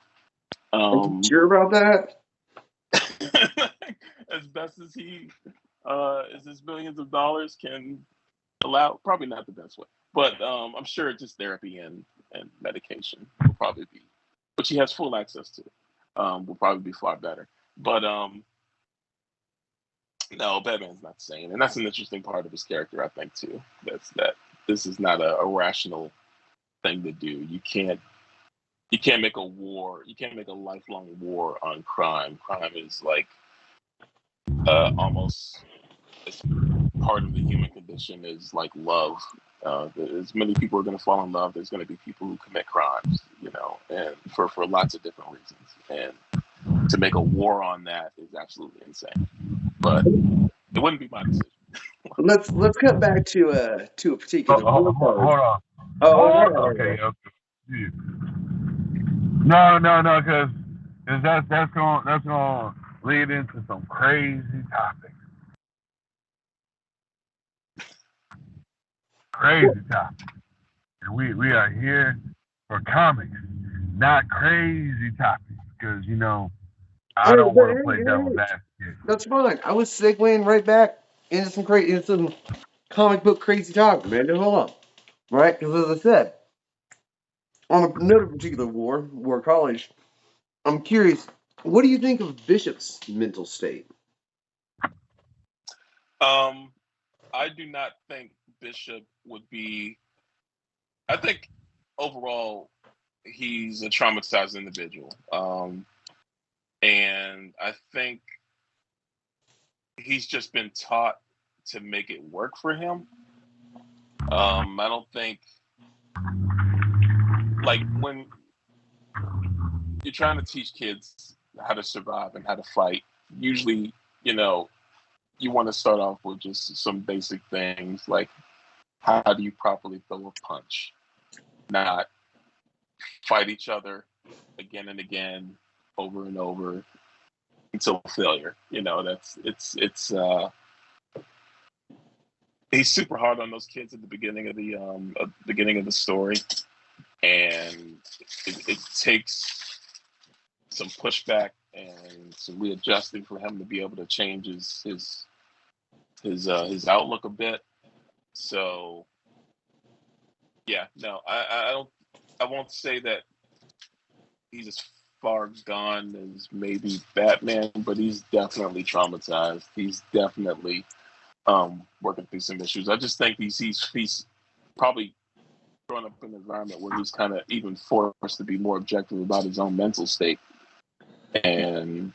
Are you Um, sure about that? as best as he as his millions of dollars can allow. Probably not the best way, but I'm sure just therapy and medication will probably be, which he has full access to, will probably be far better. But no, Batman's not sane, and that's an interesting part of his character, I think, too. That's that this is not a rational thing to do. You can't make a war. You can't make a lifelong war on crime. Crime is like almost as part of the human condition is like love. As many people are going to fall in love, there's going to be people who commit crimes, and for lots of different reasons. And to make a war on that is absolutely insane. But it wouldn't be my decision. Let's cut back to a particular war card. Hold on. Oh, Okay. Yeah. No, because that's going to lead into some crazy topics. Crazy topics. And we are here for comics, not crazy topics. Because I don't want to play devil's advocate. that's fine. I was segueing right back into some comic book crazy talk, man. Just hold on, right? Because as I said, on another particular war college, I'm curious. What do you think of Bishop's mental state? I do not think Bishop would be. I think overall he's a traumatized individual, and I think he's just been taught to make it work for him. I don't think like when you're trying to teach kids how to survive and how to fight. Usually, you know, you want to start off with just some basic things like how do you properly throw a punch, not fight each other again and again, over and over until failure. That's it's he's super hard on those kids at the beginning of the story, and it takes some pushback and some readjusting for him to be able to change his outlook a bit. So yeah, no, I won't say that he's as far gone as maybe Batman, but he's definitely traumatized. He's definitely working through some issues. I just think he's probably growing up in an environment where he's kind of even forced to be more objective about his own mental state and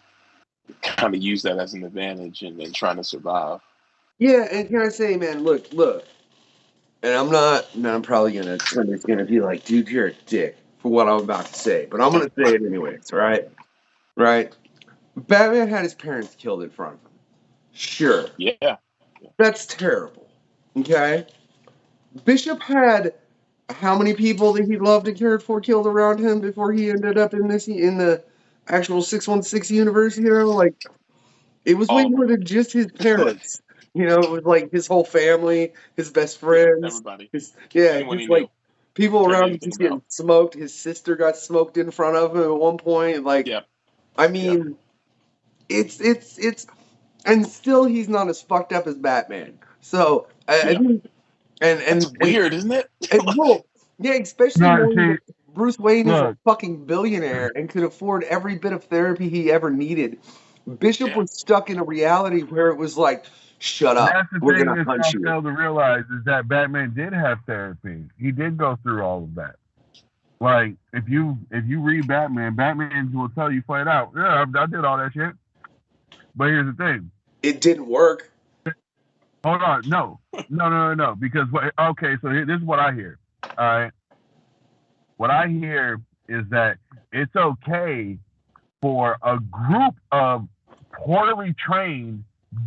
kind of use that as an advantage in trying to survive. Yeah, and can I say, man, look, and I'm probably somebody's gonna be like, dude, you're a dick for what I'm about to say, but I'm gonna say it anyways, right? Right? Batman had his parents killed in front of him. Sure. Yeah. That's terrible. Okay? Bishop had how many people that he loved and cared for killed around him before he ended up in the actual 616 universe, Like, it was way more than just his parents. It was like his whole family, his best friends, everybody. Anyone he just knew. like people Cared around him anything just getting about. smoked. His sister got smoked in front of him at one point. Like, Yeah. I mean, it's and still he's not as fucked up as Batman. So I think and It's weird, isn't it? well, yeah, especially No, knowing see, that Bruce Wayne is a look, fucking billionaire and could afford every bit of therapy he ever needed. Bishop Yeah. was stuck in a reality where it was like, shut up, that's the we're thing gonna that punch y'all you. fail to realize is that Batman did have therapy. He did go through all of that. Like if you read Batman, Batman will tell you flat out, yeah, I did all that shit. But here's the thing. It didn't work. Hold on, no, because okay, so this is what I hear. All right, what I hear is that it's okay for a group of poorly trained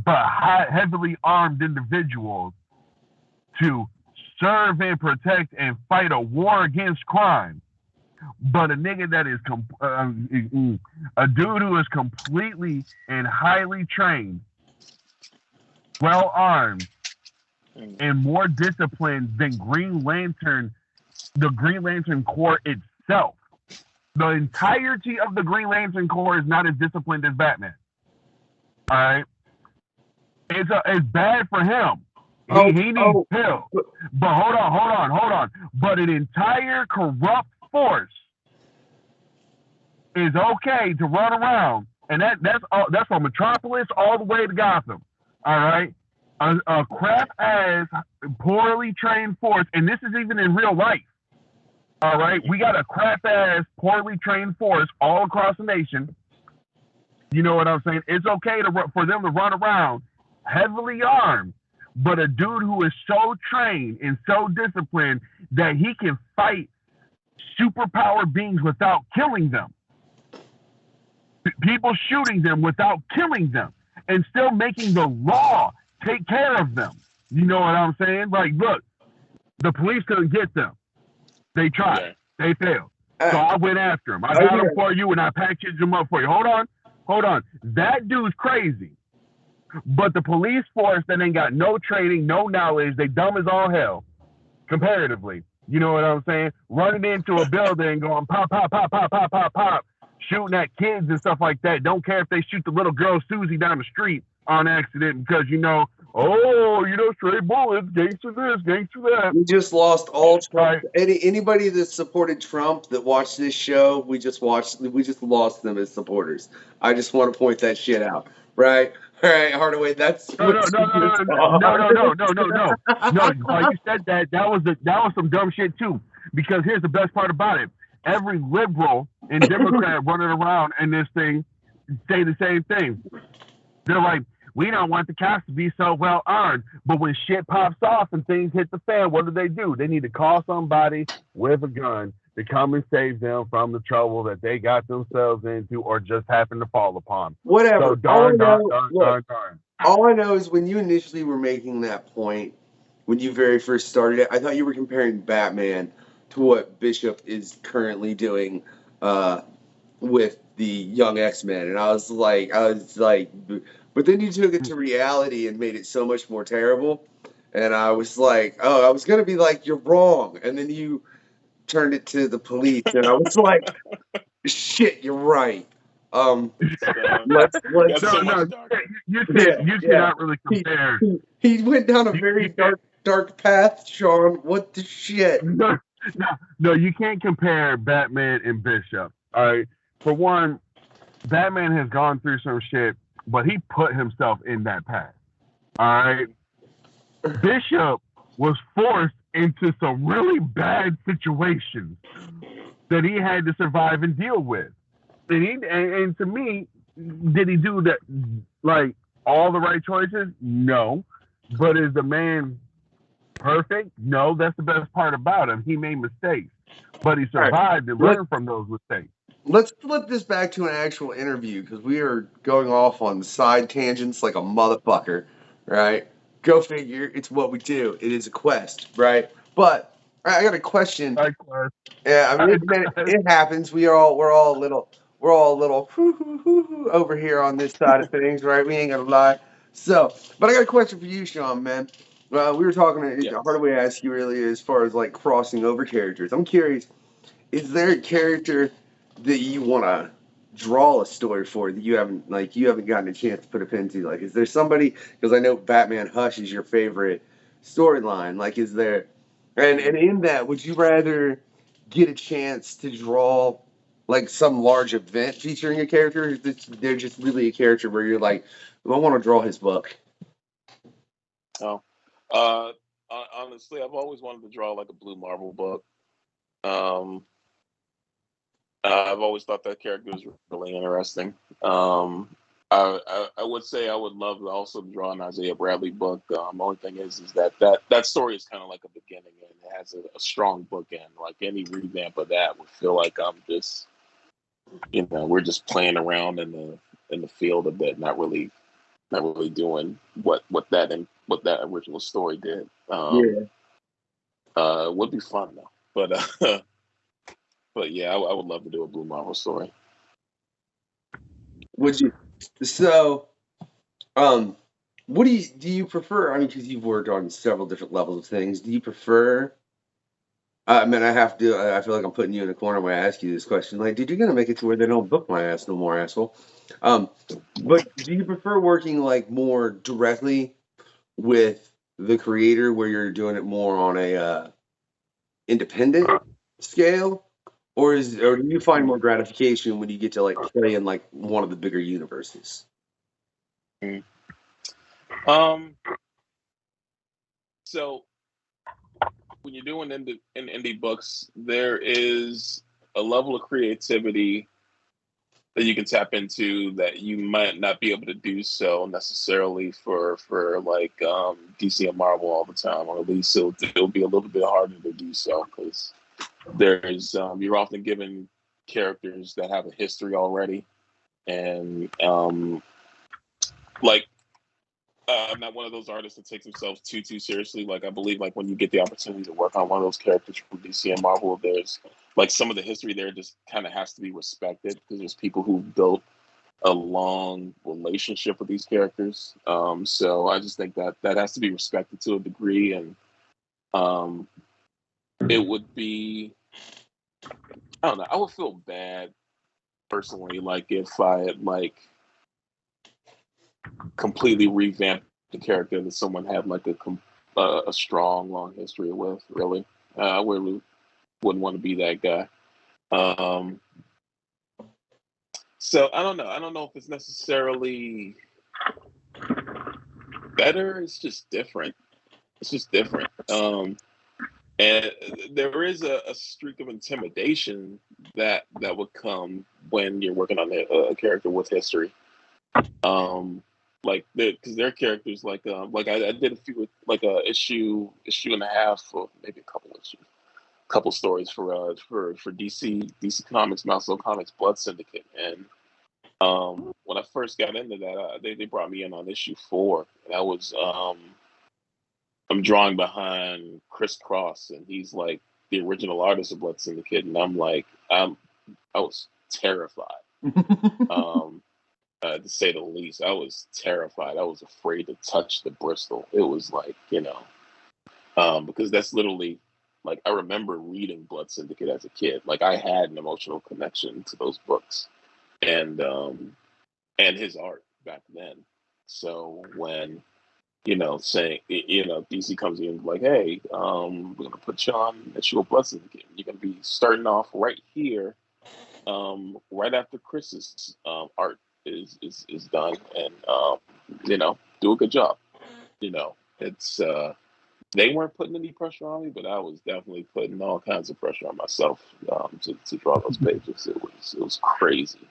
but heavily armed individuals to serve and protect and fight a war against crime. But a nigga that is a dude who is completely and highly trained, well armed, and more disciplined than the Green Lantern Corps itself. The entirety of the Green Lantern Corps is not as disciplined as Batman. All right, it's bad for him. He needs pills. But hold on. But an entire corrupt force is okay to run around, and that's from Metropolis all the way to Gotham. All right, a crap ass, poorly trained force, and this is even in real life. All right, we got a crap ass, poorly trained force all across the nation. You know what I'm saying? It's okay for them to run around heavily armed, but a dude who is so trained and so disciplined that he can fight superpower beings without killing them. People shooting them without killing them and still making the law take care of them. You know what I'm saying? Like, look, the police couldn't get them. They tried. Yeah. They failed. So I went after them. I got them for you and I packaged them up for you. Hold on. That dude's crazy. But the police force that ain't got no training, no knowledge, they dumb as all hell, comparatively. You know what I'm saying? Running into a building, going pop, pop, pop, pop, pop, pop, pop, shooting at kids and stuff like that. Don't care if they shoot the little girl Susie down the street on accident because, straight bullets, gangster this, gangster that. We just lost all Trump. Anybody that supported Trump that watched this show, we just lost them as supporters. I just want to point that shit out. Right? All right, Hardaway, that's no. Like you said that was some dumb shit too. Because here's the best part about it: every liberal and Democrat running around in this thing say the same thing. They're like, We don't want the cops to be so well armed. But when shit pops off and things hit the fan, what do? They need to call somebody with a gun to come and save them from the trouble that they got themselves into or just happened to fall upon. So Whatever. darn, darn, darn, darn, darn. All I know is when you initially were making that point, when you very first started it, I thought you were comparing Batman to what Bishop is currently doing with the Young X-Men, and I was like, but then you took it to reality and made it so much more terrible, and I was like, oh, I was gonna be like, you're wrong, and then you turned it to the police, and I was like, shit, you're right. Um, let's Got so No, much darker. you yeah. cannot really compare. He went down a You, very you can't, dark path, Sean. What the shit? no, no, you can't compare Batman and Bishop. All right, for one, Batman has gone through some shit, but he put himself in that path. All right, Bishop was forced into some really bad situations that he had to survive and deal with. And to me, did he do that like all the right choices? No. But is the man perfect? No. That's the best part about him. He made mistakes, but he All right, survived and learned from those mistakes. let's flip this back to an actual interview because we are going off on side tangents like a motherfucker, right? Go figure. It's what we do. It is a quest, right? But I got a question. Like, Yeah, I mean, it happens. We're all a little over here on this side of things, right? We ain't gonna lie. So, but I got a question for you, Sean, man. We were talking. Yes. The harder way I asked you earlier, as far as like crossing over characters. I'm curious. Is there a character that you want to draw a story for that you haven't gotten a chance to put a pen to? Like, is there somebody? Because I know Batman Hush is your favorite storyline. Like, is there? And in that, would you rather get a chance to draw like some large event featuring a character? Or is they're just really a character where you're like, I want to draw his book. Oh, honestly, I've always wanted to draw like a Blue Marvel book. Um, I've always thought that character was really interesting. I would say I would love to also draw an Isaiah Bradley book. Only thing is that story is kind of like a beginning and it has a strong bookend. Like any revamp of that would feel like I'm just, we're just playing around in the field a bit, not really doing what that original story did. Yeah. It would be fun though, but but yeah, I would love to do a Blue Marvel story. Would you? So, what do you prefer? I mean, because you've worked on several different levels of things. Do you prefer? I mean, I have to. I feel like I'm putting you in a corner when I ask you this question. Like, dude, you're gonna make it to where they don't book my ass no more, asshole. Um, but do you prefer working like more directly with the creator, where you're doing it more on a independent scale, or do you find more gratification when you get to like play in like one of the bigger universes? Mm. Um, so when you're doing indie books, there is a level of creativity that you can tap into that you might not be able to do so necessarily for like DC and Marvel all the time, or at least it'll be a little bit harder to do so because there's you're often given characters that have a history already, and like I'm not one of those artists that takes themselves too seriously. Like I believe, like when you get the opportunity to work on one of those characters from DC and Marvel, there's like some of the history there just kind of has to be respected because there's people who built a long relationship with these characters. So I just think that has to be respected to a degree, and it would be, I don't know, I would feel bad personally, like if I had like completely revamped the character that someone had like a strong long history with. Really, I really wouldn't want to be that guy. Um, so I don't know. I don't know if it's necessarily better. It's just different. It's just different. And there is a streak of intimidation that would come when you're working on a character with history. Um, like because their characters like I did a few with like a issue and a half or maybe a couple issues, couple stories for DC Comics, Mouse Comics, Blood Syndicate, and when I first got into that, they brought me in on issue 4, and I was I'm drawing behind Chris Cross, and he's like the original artist of Blood Syndicate, and I'm like I was terrified. Um, to say the least. I was terrified. I was afraid to touch the Bristol. It was like, because that's literally like I remember reading Blood Syndicate as a kid. Like I had an emotional connection to those books and his art back then. So when saying DC comes in like, hey, we're gonna put you on issue of Blood Syndicate. You're gonna be starting off right here, right after Chris's art is done, and do a good job. It's they weren't putting any pressure on me, but I was definitely putting all kinds of pressure on myself to draw those pages. It was crazy.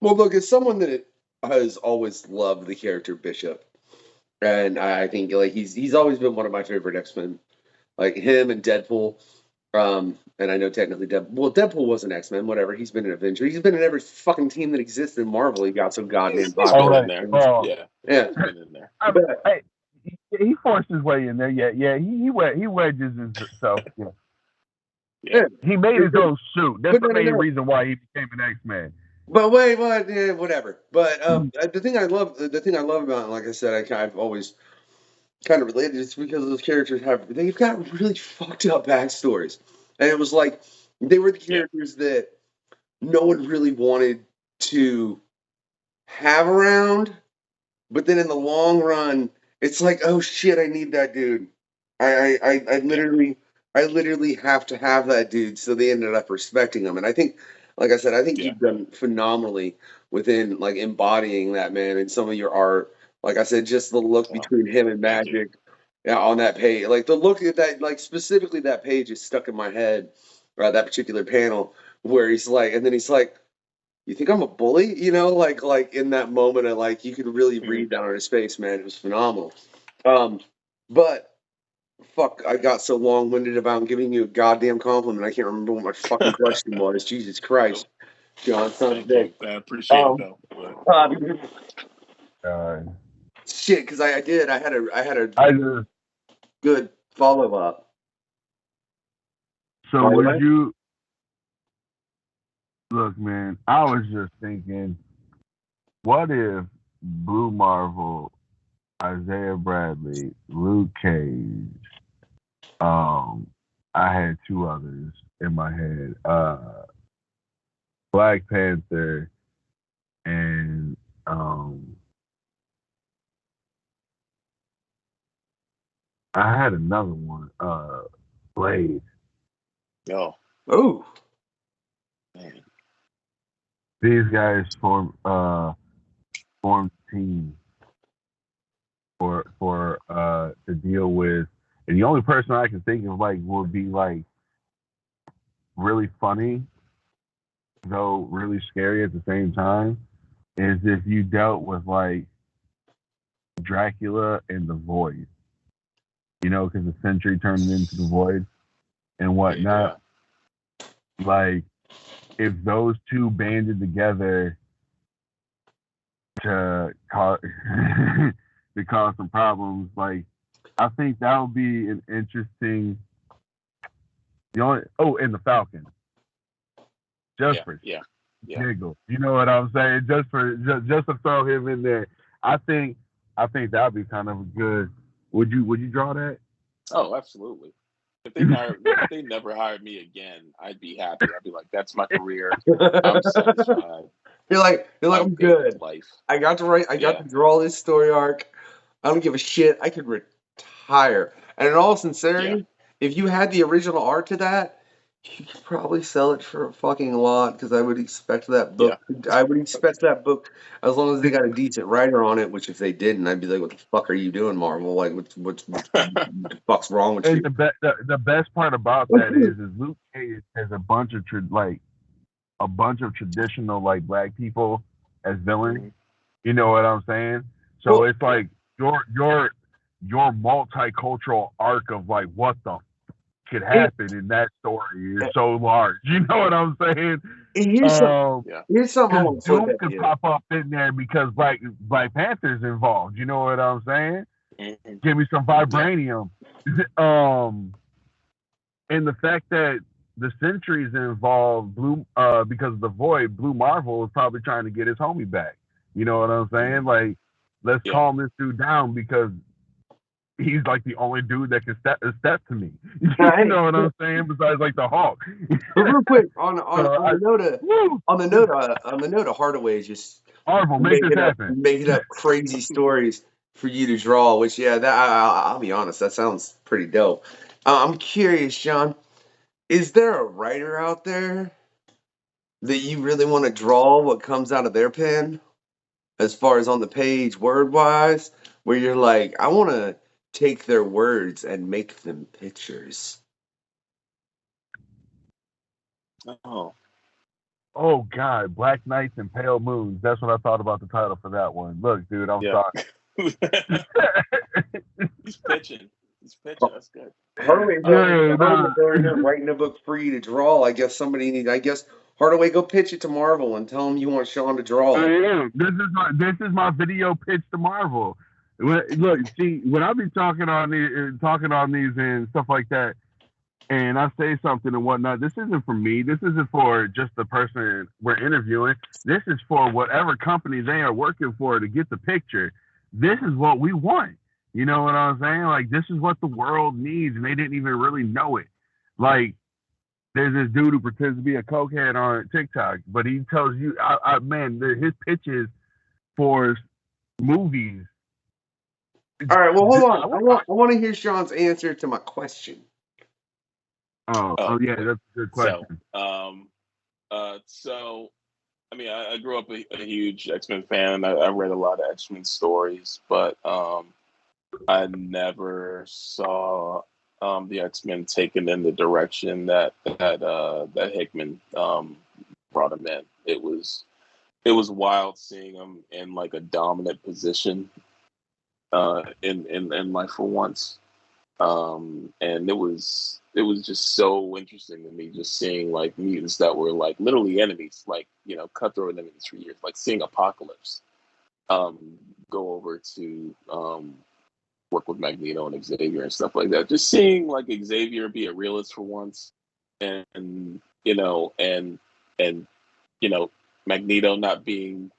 Well, look, as someone that has always loved the character Bishop, and I think like he's always been one of my favorite X-Men, like him and Deadpool. And I know technically Deadpool was an X-Men, whatever. He's been an Avenger. He's been in every fucking team that exists in Marvel. He got so goddamn He's popular. been in there. Well, Yeah. He's been in there. But, hey, he forced his way in there. Yeah. He wedges himself. yeah. He made his own suit. That's But the no, main no. reason why he became an X-Man. But wait, whatever. But the thing I love about it, like I said, I've always kind of related. It's because those characters they've got really fucked up backstories, and it was like they were the characters that no one really wanted to have around, but then in the long run, it's like, oh shit, I need that dude. I literally have to have that dude. So they ended up respecting him, and I think, like I said, I think you've done phenomenally within like embodying that man in some of your art. Like I said, just the look between him and Magic on that page, like the look at that, like specifically that page is stuck in my head, that particular panel where he's like, and then he's like, you think I'm a bully? Like in that moment, and like you could really read that on his face, man. It was phenomenal. But fuck, I got so long winded about giving you a goddamn compliment. I can't remember what my fucking question was. Jesus Christ, John, son of a bitch. I appreciate it though. Shit, because I did. I had a I just good follow up. so would you look, man? I was just thinking, what if Blue Marvel, Isaiah Bradley, Luke Cage, I had 2 others in my head, Black Panther, and I had another one, Blade. Oh, man. These guys formed team for to deal with, and the only person I can think of like would be like really funny, though really scary at the same time, is if you dealt with like Dracula and the Void, because the Sentry turned into the Void and whatnot. Like if those two banded together to cause to cause some problems, like I think that would be an interesting. And the Falcon, just for giggle. You know what I'm saying? Just to throw him in there. I think that would be kind of good. Would you draw that? Oh, absolutely. If they never hired me again, I'd be happy. I'd be like, that's my career. I'm satisfied. You're like I'm good. Life. I got to write. I got to draw this story arc. I don't give a shit. I could retire. And in all sincerity, if you had the original art to that, you could probably sell it for a fucking lot, because I would expect that book. Yeah. I would expect that book, as long as they got a decent writer on it. Which if they didn't, I'd be like, "What the fuck are you doing, Marvel? Like, what the fuck's wrong with you?" The best part about that is Luke Cage has a bunch of traditional like black people as villains. You know what I'm saying? So it's like your multicultural arc of like what the could happen in that story is so large. You know what I'm saying? Here's something I Because want to flip Doom at could you. pop up in there because Black Panther's involved. You know what I'm saying? Mm-hmm. Give me some vibranium. And the fact that the Sentry's involved, because of the Void, Blue Marvel is probably trying to get his homie back. You know what I'm saying? Like, let's calm this dude down because he's like the only dude that can step to me. You know what I'm saying? Besides like the Hulk. But real quick, on the note of Hardaway just Marvel, make this happen. making up crazy stories for you to draw. Which I'll be honest, that sounds pretty dope. I'm curious, John. Is there a writer out there that you really want to draw what comes out of their pen, as far as on the page, word wise, where you're like, I want to take their words and make them pictures? Oh God, Black Nights and Pale Moons. That's what I thought about the title for that one. Look, dude, I'm sorry. He's pitching. That's good. Hardaway's writing a book for you to draw. I guess Hardaway, go pitch it to Marvel and tell them you want Sean to draw it. This is my video pitch to Marvel. Look, see, when I be talking on these and stuff like that, and I say something and whatnot, this isn't for me. This isn't for just the person we're interviewing. This is for whatever company they are working for to get the picture. This is what we want. You know what I'm saying? Like, this is what the world needs, and they didn't even really know it. Like, there's this dude who pretends to be a cokehead on TikTok, but he tells you, his pitches for movies. All right, well, hold on. I want to hear Sean's answer to my question. Oh yeah, that's a good question. So I mean, I grew up a huge X-Men fan. I read a lot of X-Men stories, but I never saw the X-Men taken in the direction that Hickman brought them in. It was wild seeing them in like a dominant position in life for once. And it was just so interesting to me, just seeing like mutants that were like literally enemies, like, you know, cutthroat enemies for years, like seeing Apocalypse go over to work with Magneto and Xavier and stuff like that. Just seeing like Xavier be a realist for once, and Magneto not being.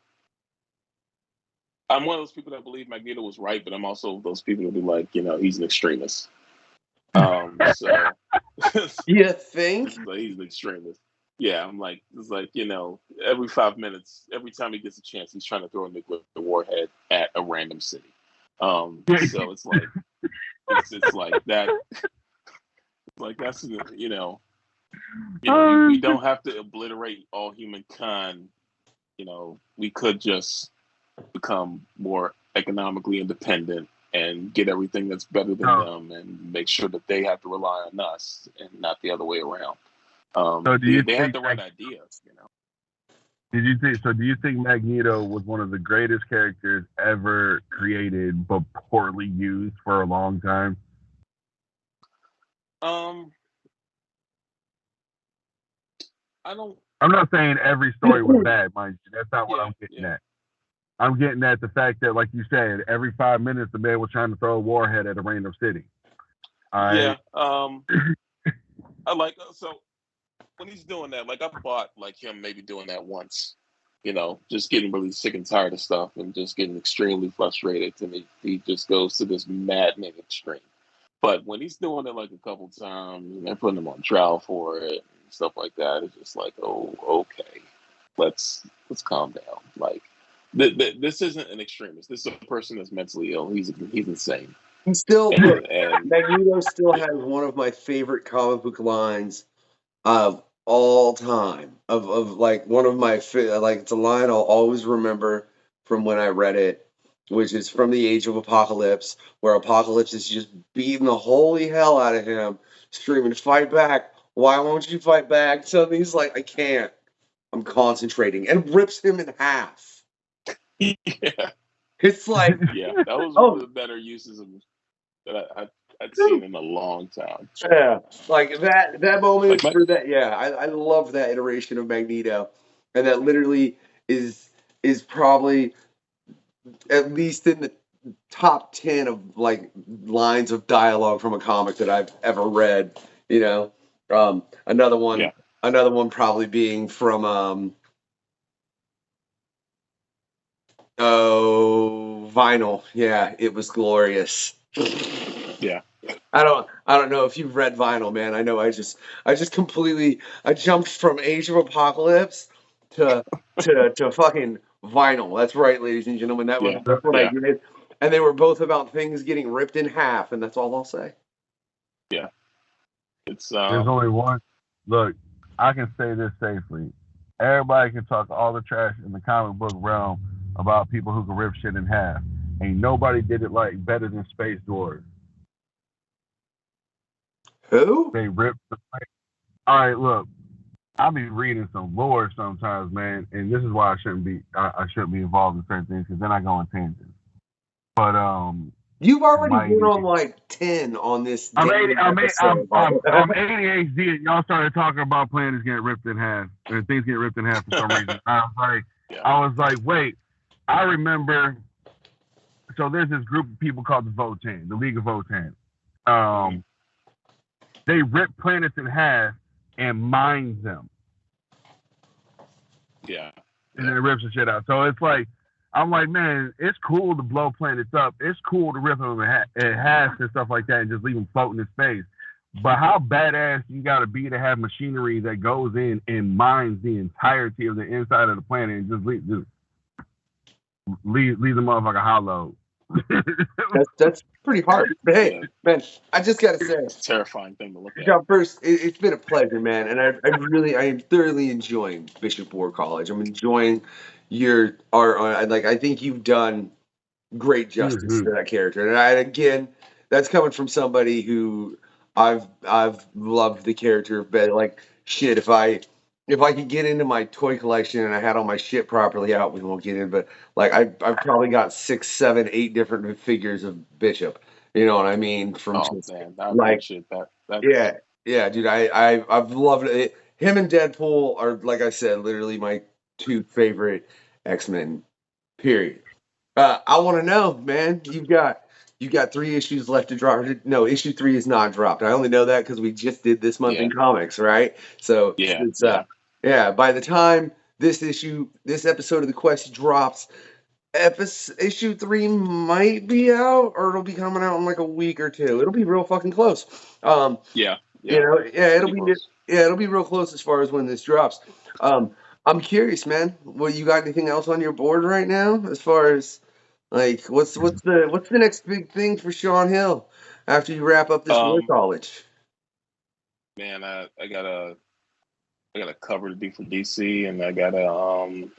I'm one of those people that believe Magneto was right, but I'm also those people who be like, you know, he's an extremist. So you think? So he's an extremist. Yeah, I'm like, it's like, you know, every 5 minutes, every time he gets a chance, he's trying to throw a nuclear warhead at a random city. So it's like, it's like that. It's like that's, you know, we don't have to obliterate all humankind. You know, we could just become more economically independent and get everything that's better than them, and make sure that they have to rely on us and not the other way around. So they had the right ideas, you know. Do you think Magneto was one of the greatest characters ever created, but poorly used for a long time? I don't. I'm not saying every story was bad, mind you. That's not what I'm getting at. I'm getting at the fact that, like you said, every 5 minutes the man was trying to throw a warhead at a random city. I like, so when he's doing that, like I bought like him maybe doing that once, you know, just getting really sick and tired of stuff and just getting extremely frustrated, and he just goes to this maddening extreme. But when he's doing it like a couple times and they're putting him on trial for it and stuff like that, it's just like, oh, okay, let's calm down. Like, this isn't an extremist. This is a person that's mentally ill. He's insane. Magneto still has one of my favorite comic book lines of all time. Of like one of my it's a line I'll always remember from when I read it, which is from the Age of Apocalypse, where Apocalypse is just beating the holy hell out of him, screaming, "Fight back! Why won't you fight back?" So he's like, "I can't. I'm concentrating," and rips him in half. Yeah. It's like, Yeah, that was one of oh, the better uses of that I'd seen in a long time. yeah, like that Like moment my for that. Yeah, I love that iteration of Magneto, and that literally is probably at least in the top 10 of like lines of dialogue from a comic that I've ever read. You know, another yeah, one probably being from Vinyl. Yeah, it was glorious. yeah, I don't know if you've read Vinyl, man. I know I just completely I jumped from Age of Apocalypse to to fucking Vinyl. That's right, ladies and gentlemen. yeah, That's what I yeah, did. And they were both about things getting ripped in half, and that's all I'll say. yeah. It's There's only one. Look, I can say this safely. Everybody can talk all the trash in the comic book realm about people who can rip shit in half. Ain't nobody did it like better than Space Dwarves. Who? They ripped the. All right, look. I'll be reading some lore sometimes, man, and this is why I shouldn't be involved in certain things because then I go on tangents. But You've it already might been get. on like 10 on this I'm 80, damn episode. I'm ADHD, and y'all started talking about planets getting ripped in half and things getting ripped in half for some reason. yeah, I was like, wait, I remember. So there's this group of people called the Votan, the League of Votan. hmm They rip planets in half and mine them, yeah, and yeah, then it rips the shit out. So it's like, I'm like, man, it's cool to blow planets up. It's cool to rip them in half and stuff like that and just leave them floating in space. But how badass you got to be to have machinery that goes in and mines the entirety of the inside of the planet and just leave the motherfucker hollow. That's pretty hard. But hey, yeah. man, I just gotta say, It's a terrifying thing to look at. John, first, it's been a pleasure, man, and I am thoroughly enjoying Bishop War College. I'm enjoying your art on. I think you've done great justice Mm-hmm. to that character, and again, that's coming from somebody who I've loved the character of Ben. Like shit, if I could get into my toy collection and I had all my shit properly out, we won't get in, but like I've probably got 6, 7, 8 different figures of Bishop. You know what I mean? From Oh just man, I like appreciate that. That's yeah, yeah, dude. I've loved it. Him and Deadpool are, like I said, literally my two favorite X-Men. Period. I want to know, man. You've got 3 issues left to drop. No, issue 3 is not dropped. I only know that because we just did this month yeah, in comics, right? So yeah, it's yeah. yeah. By the time this episode of the Quest drops, issue 3 might be out, or it'll be coming out in like a week or two. It'll be real fucking close. Yeah, You yeah, know, yeah, pretty close. it'll be real close as far as when this drops. I'm curious, man. Well, you got anything else on your board right now as far as like what's the next big thing for Sean Hill after you wrap up this war Um, college? man, I got a cover to do for DC, and I got a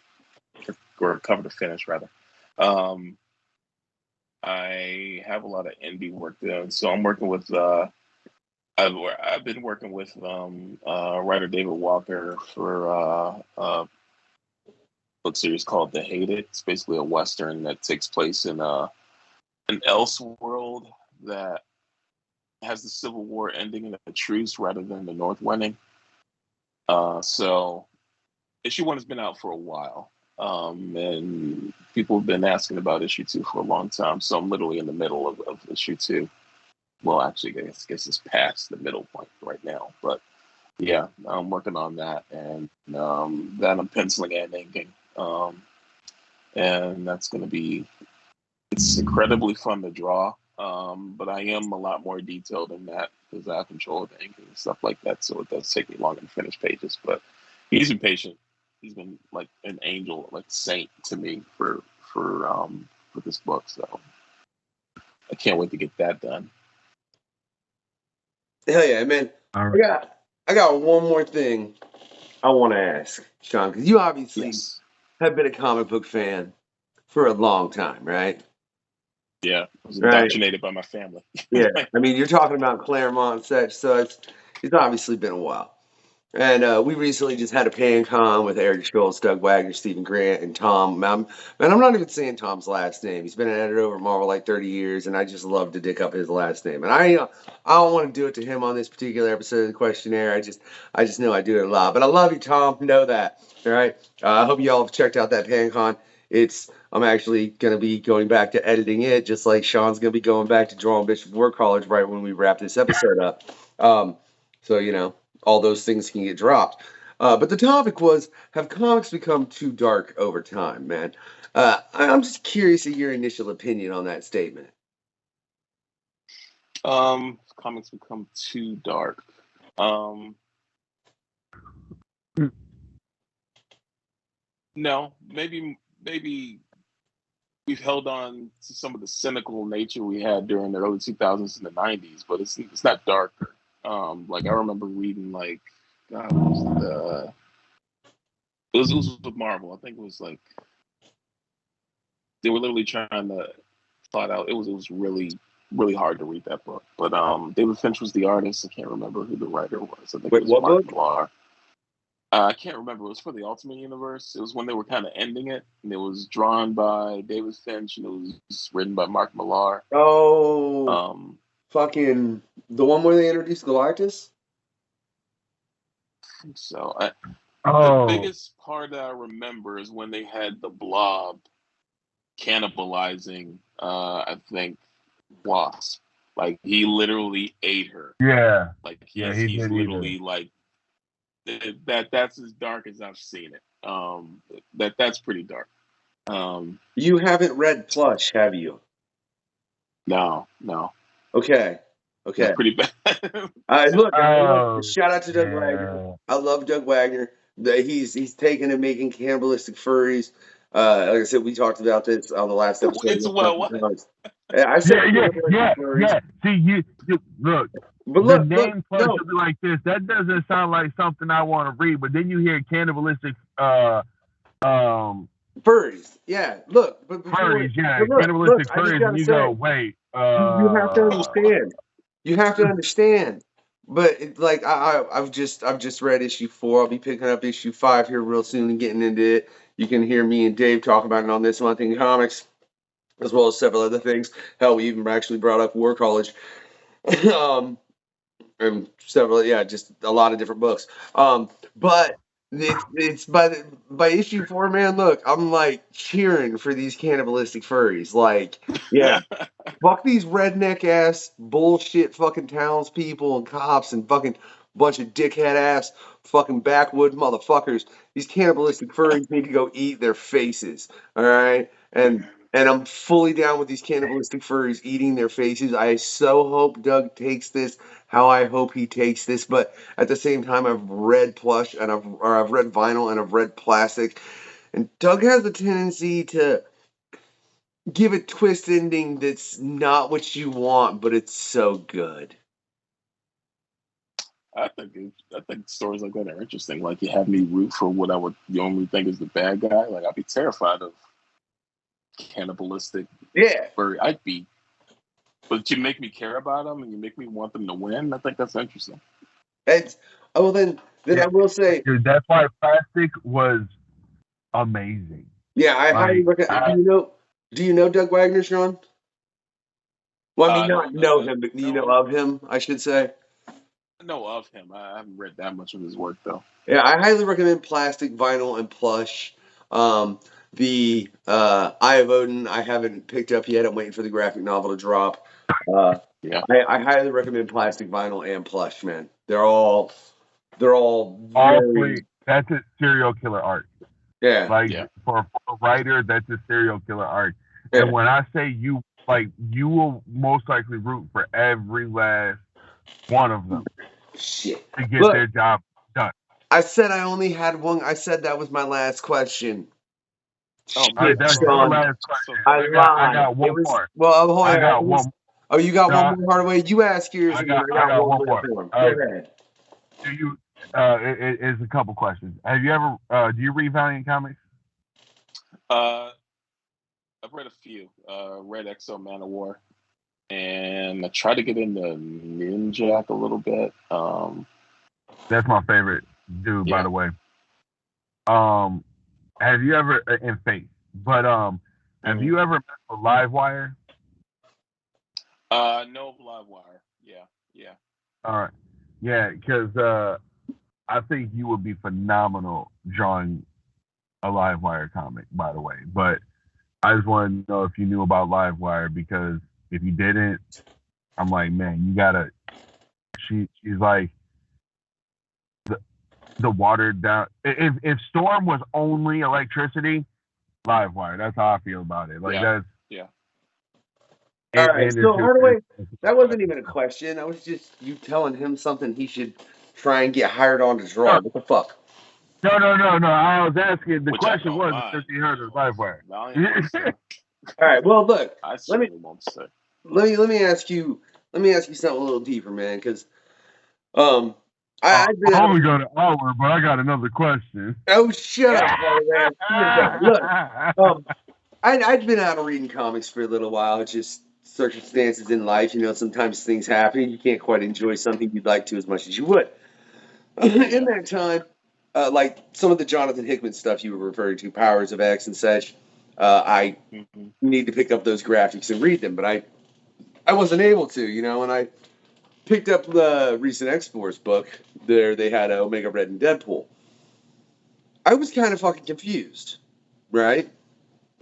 or a cover to finish rather. Um, I have a lot of indie work done, so I'm working with. I've been working with writer David Walker for a book series called The Hated. It's basically a western that takes place in an else world that has the Civil War ending in a truce rather than the North winning. So issue 1 has been out for a while, and people have been asking about issue 2 for a long time. So I'm literally in the middle of issue 2. Well, actually, I guess it's past the middle point right now. But yeah, I'm working on that, and that I'm penciling and inking, and that's going to be. It's incredibly fun to draw, but I am a lot more detailed than that because I have control of the inking and stuff like that. So it does take me longer to finish pages. But he's been patient. He's been like an angel, like saint to me for this book. So I can't wait to get that done. Hell yeah, man. All I right. got I got one more thing I want to ask, Sean, because you obviously Yes. have been a comic book fan for a long time, right? Yeah. I was Right. indoctrinated by my family. Yeah. I mean, you're talking about Claremont and such, so it's obviously been a while. And we recently just had a pan con with Eric Schultz, Doug Wagner, Stephen Grant, and Tom. Man, I'm not even saying Tom's last name. He's been an editor over at Marvel like 30 years, and I just love to dick up his last name. And I don't want to do it to him on this particular episode of the questionnaire. I just know I do it a lot. But I love you, Tom. Know that. All right. I hope y'all have checked out that pan con. I'm actually going to be going back to editing it, just like Sean's going to be going back to drawing Bishop War College right when we wrap this episode up. So, all those things can get dropped. But the topic was, have comics become too dark over time, man? I'm just curious of your initial opinion on that statement. Comics become too dark. No, maybe we've held on to some of the cynical nature we had during the early 2000s and the 90s, but it's not darker. Like I remember reading like God, what was it was with Marvel. I think it was like they were literally trying to plot out. It was really hard to read that book. But David Finch was the artist. I can't remember who the writer was. I think Wait, it was what Mark book? Millar. I can't remember. It was for the Ultimate Universe. It was when they were kind of ending it, and it was drawn by David Finch, and it was written by Mark Millar. Oh, Um, fucking the one where they introduced Galactus? so the Oh, biggest part that I remember is when they had the Blob cannibalizing, I think, Wasp. Like he literally ate her. yeah. Like Yeah, he's he he's did either. literally like that's as dark as I've seen it. That's pretty dark. You haven't read Plush, have you? No, Okay. it's Okay. pretty bad. Look, Oh, shout out to Doug Wagner. yeah. I love Doug Wagner. He's taken to making cannibalistic furries. Like I said, we talked about this on the last episode. It's well, what? I said Yeah, yeah, cannibalistic yeah, furries. yeah. See, you look. But The look, name plus no, will be like this. That doesn't sound like something I want to read. But then you hear cannibalistic um furries. Yeah, look, but before, furries, yeah, but look, cannibalistic I just furries, and gotta you go, say, wait, you have to understand. You have to understand. But like I've just read issue 4. I'll be picking up issue 5 here real soon and getting into it. You can hear me and Dave talk about it on This Month in Comics, as well as several other things. Hell, we even actually brought up War College. um, and several, yeah, just a lot of different books. But it's by issue 4, man. Look, I'm like cheering for these cannibalistic furries. Like, yeah, fuck these redneck ass bullshit fucking townspeople and cops and fucking bunch of dickhead ass fucking backwood motherfuckers. These cannibalistic furries need to go eat their faces. All right, and I'm fully down with these cannibalistic furries eating their faces. I so hope Doug takes this how I hope he takes this, but at the same time, I've read plush and I've read vinyl and I've read plastic, and Doug has a tendency to give a twist ending that's not what you want, but it's so good. I think stories like that are interesting. Like you have me root for what I would normally think is the bad guy. Like I'd be terrified of cannibalistic Yeah, furry. I'd be, but you make me care about them and you make me want them to win. I think that's interesting. it's well then yeah, I will say, dude, that's why plastic was amazing. yeah, I highly Like, recommend. Do you know Doug Wagner, Sean? Well, I mean, No, not know him, but do you know no, of him? I should say. I know of him. I haven't read that much of his work though. Yeah, I highly recommend plastic, vinyl, and plush. The Eye of Odin I haven't picked up yet. I'm waiting for the graphic novel to drop. Uh, Yeah. I highly recommend plastic, vinyl, and plush. Man, they're all all very, three. That's a serial killer art. yeah, Like Yeah. for a writer, that's a serial killer art. yeah. And when I say you, like you will most likely root for every last one of them Shit. to get Look, their job done. I said I only had one. I said that was my last question. Oh All right, Shit, man, that's your Sean, last so question. I sorry. I lied. got It one was more. well. Hold I on. got one. Oh, you got one No, more, Hardaway. You ask yours, and then I I got got one one more more. for him. All Go right. ahead. Do you? It's a couple questions. Have you ever? Do you read Valiant comics? Uh, I've read a few. Read Exo Man of War, and I tried to get into Ninjak a little bit. That's my favorite. dude, by Yeah. the way. Have you ever in Faith? But have Mm-hmm. you ever met with Livewire? No live wire. Yeah. Yeah. All right, yeah, because I think you would be phenomenal drawing a Livewire comic. By the way, but I just want to know if you knew about Livewire because if you didn't, I'm like, man, you gotta. She's like the the watered down. If Storm was only electricity, Livewire. That's how I feel about it. Like Yeah. that's Yeah. All right, and it's so just Hardaway, it's that wasn't even a question. That was just you telling him something he should try and get hired on to draw. What the fuck? no. I was asking. The Which I question don't was if mind. you heard of Livewire. Valiant wants to. All right, well, look, I let me certainly won't say. let me ask you something a little deeper, man, because um, I've been I out of only got an hour, but I got another question. oh shut up, Hardaway. Here we go. Look, um, I'd been out of reading comics for a little while. It's just circumstances in life, sometimes things happen. You can't quite enjoy something you'd like to as much as you would. In Yeah. that time, like some of the Jonathan Hickman stuff you were referring to, Powers of X and such, I Mm-hmm. need to pick up those graphics and read them, but I wasn't able to, and I picked up the recent X-Force book. There they had Omega Red and Deadpool. I was kind of fucking confused, right?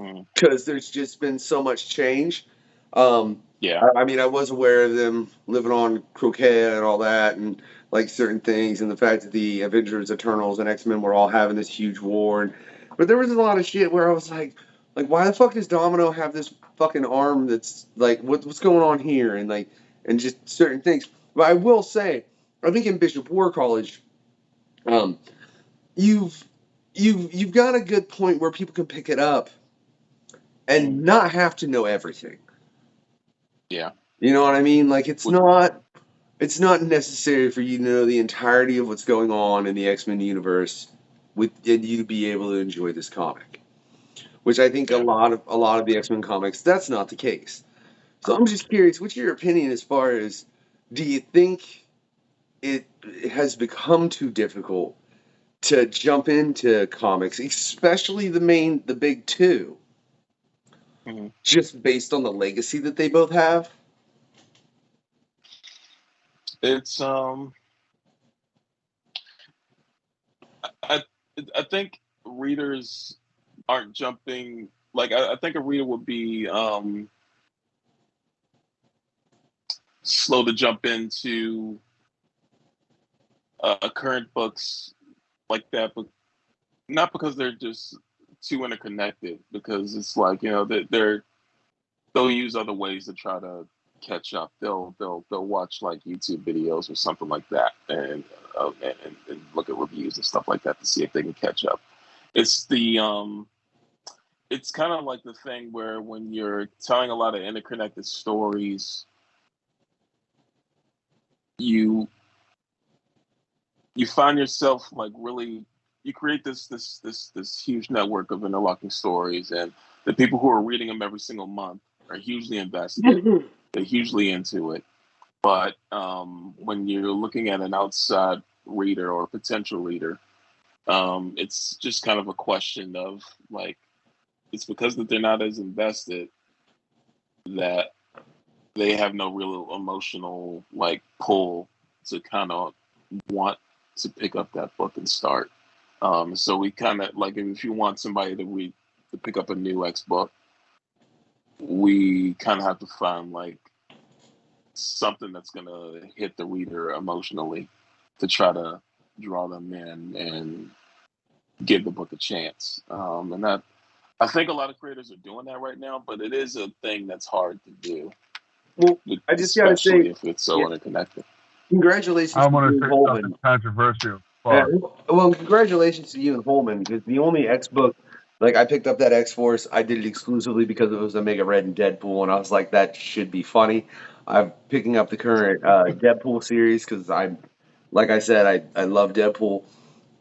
Mm-hmm. Because there's just been so much change. Um, Yeah. I mean, I was aware of them living on Croquet and all that, and like certain things, and the fact that the Avengers, Eternals, and X-Men were all having this huge war. But there was a lot of shit where I was like, why the fuck does Domino have this fucking arm that's like, what's going on here? And just certain things. But I will say, I think in Bishop War College, um, you've you've got a good point where people can pick it up Mm-hmm. and not have to know everything. Yeah. You know what I mean? Like Would. it's not necessary for you to know the entirety of what's going on in the X-Men universe with and you be able to enjoy this comic. Which I think Yeah. a lot of the X-Men comics, that's not the case. So I'm just curious, what's your opinion as far as do you think it has become too difficult to jump into comics, especially the big two, Mm-hmm. just based on the legacy that they both have? It's I I think readers aren't jumping like I think a reader would be slow to jump into current books like that, but not because they're just too interconnected. Because it's like they'll use other ways to try to catch up. They'll watch like YouTube videos or something like that, and look at reviews and stuff like that to see if they can catch up. It's the it's kind of like the thing where when you're telling a lot of interconnected stories, you you find yourself like really you create this huge network of interlocking stories, and the people who are reading them every single month are hugely invested. They're hugely into it. But when you're looking at an outside reader or potential reader, it's just kind of a question of like it's because that they're not as invested that they have no real emotional like pull to kind of want to pick up that book and start. So we kind of like if you want somebody to read to pick up a new X book, we kind of have to find like something that's gonna hit the reader emotionally to try to draw them in and give the book a chance. And that I think a lot of creators are doing that right now, but it is a thing that's hard to do, Well, I just got to say, especially if it's so yeah, interconnected. congratulations I to want you to and say something Holman. controversial. Yeah, Fuck. well, congratulations to you and Holman because the only X book, like I picked up that X Force, I did it exclusively because it was Omega Red and Deadpool, and I was like, that should be funny. I'm picking up the current Deadpool series because like I said, I love Deadpool.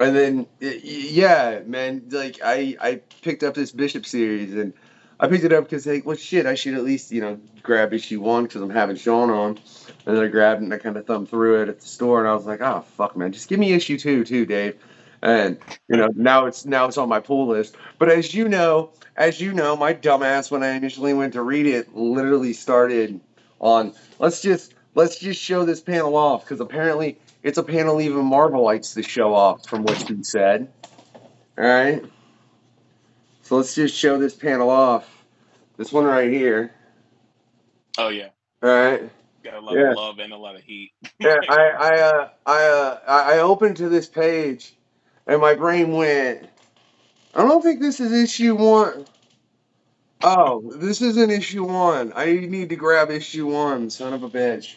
And then, yeah, man, like I picked up this Bishop series, and I picked it up because, hey, well, shit, I should at least, grab issue 1 because I'm having Sean on. And then I grabbed it and I kind of thumbed through it at the store, and I was like, oh, fuck, man, just give me issue 2 too, Dave. And now it's on my pull list. But as you know, my dumbass, when I initially went to read it, literally started on let's just show this panel off, because apparently it's a panel even Marvel likes to show off, from what she said. All right, so let's just show this panel off. This one right here. Oh yeah. All right. Got a lot of love and a lot of heat. Yeah, I opened to this page, and my brain went, I don't think this is issue 1. Oh, this isn't issue 1. I need to grab issue 1, son of a bitch.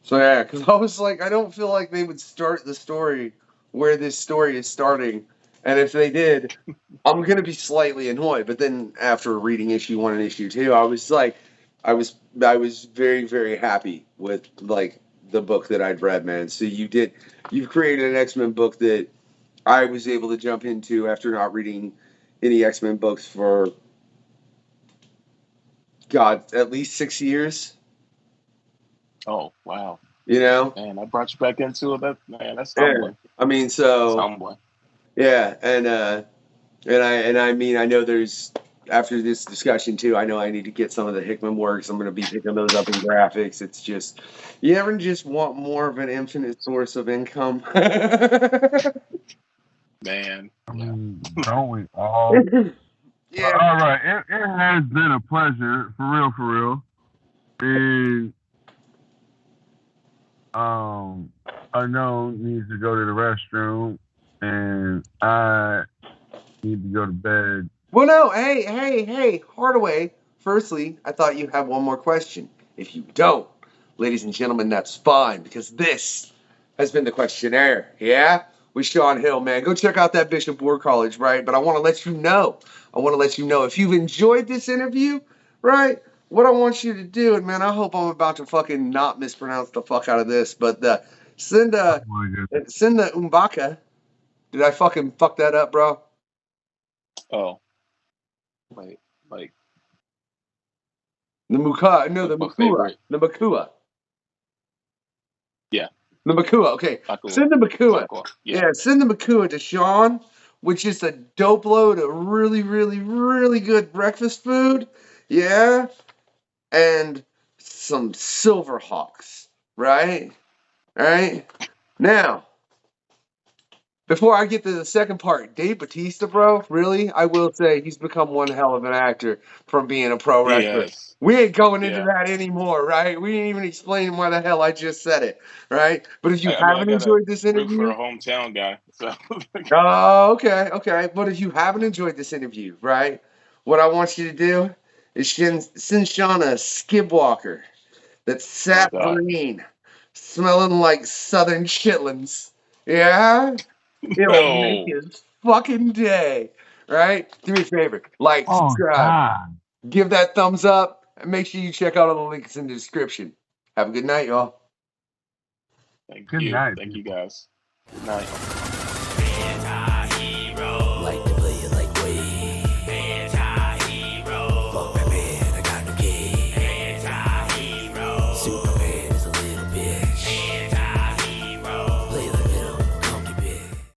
So yeah, because I was like, I don't feel like they would start the story where this story is starting, and if they did, I'm gonna be slightly annoyed. But then after reading issue 1 and issue 2, I was like, I was very, very happy with like the book that I'd read, man. So you've created an X-Men book that I was able to jump into after not reading any X-Men books for, God, at least 6 years. Oh wow! Man, I brought you back into it. That's humbling. Yeah. I mean, so it's humbling. Yeah, I mean, I know there's, after this discussion too, I know I need to get some of the Hickman works. I'm going to be picking those up in graphics. It's just, you ever just want more of an infinite source of income? Man, I mean, don't we all? Yeah. All right, it has been a pleasure, for real. And Unknown needs to go to the restroom, and I need to go to bed. Well, no, hey, Hardaway. Firstly, I thought you had one more question. If you don't, ladies and gentlemen, that's fine, because this has been the questionnaire, yeah? With Sean Hill, man. Go check out that Bishop War College, right? But I want to let you know, if you've enjoyed this interview, right, what I want you to do, and man, I hope I'm about to fucking not mispronounce the fuck out of this, but send the Umbaka. Did I fucking fuck that up, bro? Oh. Like the Makua. Yeah. The Makua, okay. Send the Makua. Yeah, send the Makua to Sean, which is a dope load of really, really, really good breakfast food. Yeah. And some Silverhawks, right? All right. Now, before I get to the second part, Dave Bautista, bro, really, I will say he's become one hell of an actor from being a pro wrestler. Yes. We ain't going into that anymore, right? We ain't even explaining why the hell I just said it, right? But if you haven't enjoyed this interview, for a hometown guy. So. Oh, okay. But if you haven't enjoyed this interview, right, what I want you to do is send Sean a Skibwalker that's sap green, smelling like Southern chitlins. Yeah? It'll make his fucking day, right? Do me a favor. Like, subscribe. Give that thumbs up, and make sure you check out all the links in the description. Have a good night, y'all. Thank you. Thank you, guys. Good night.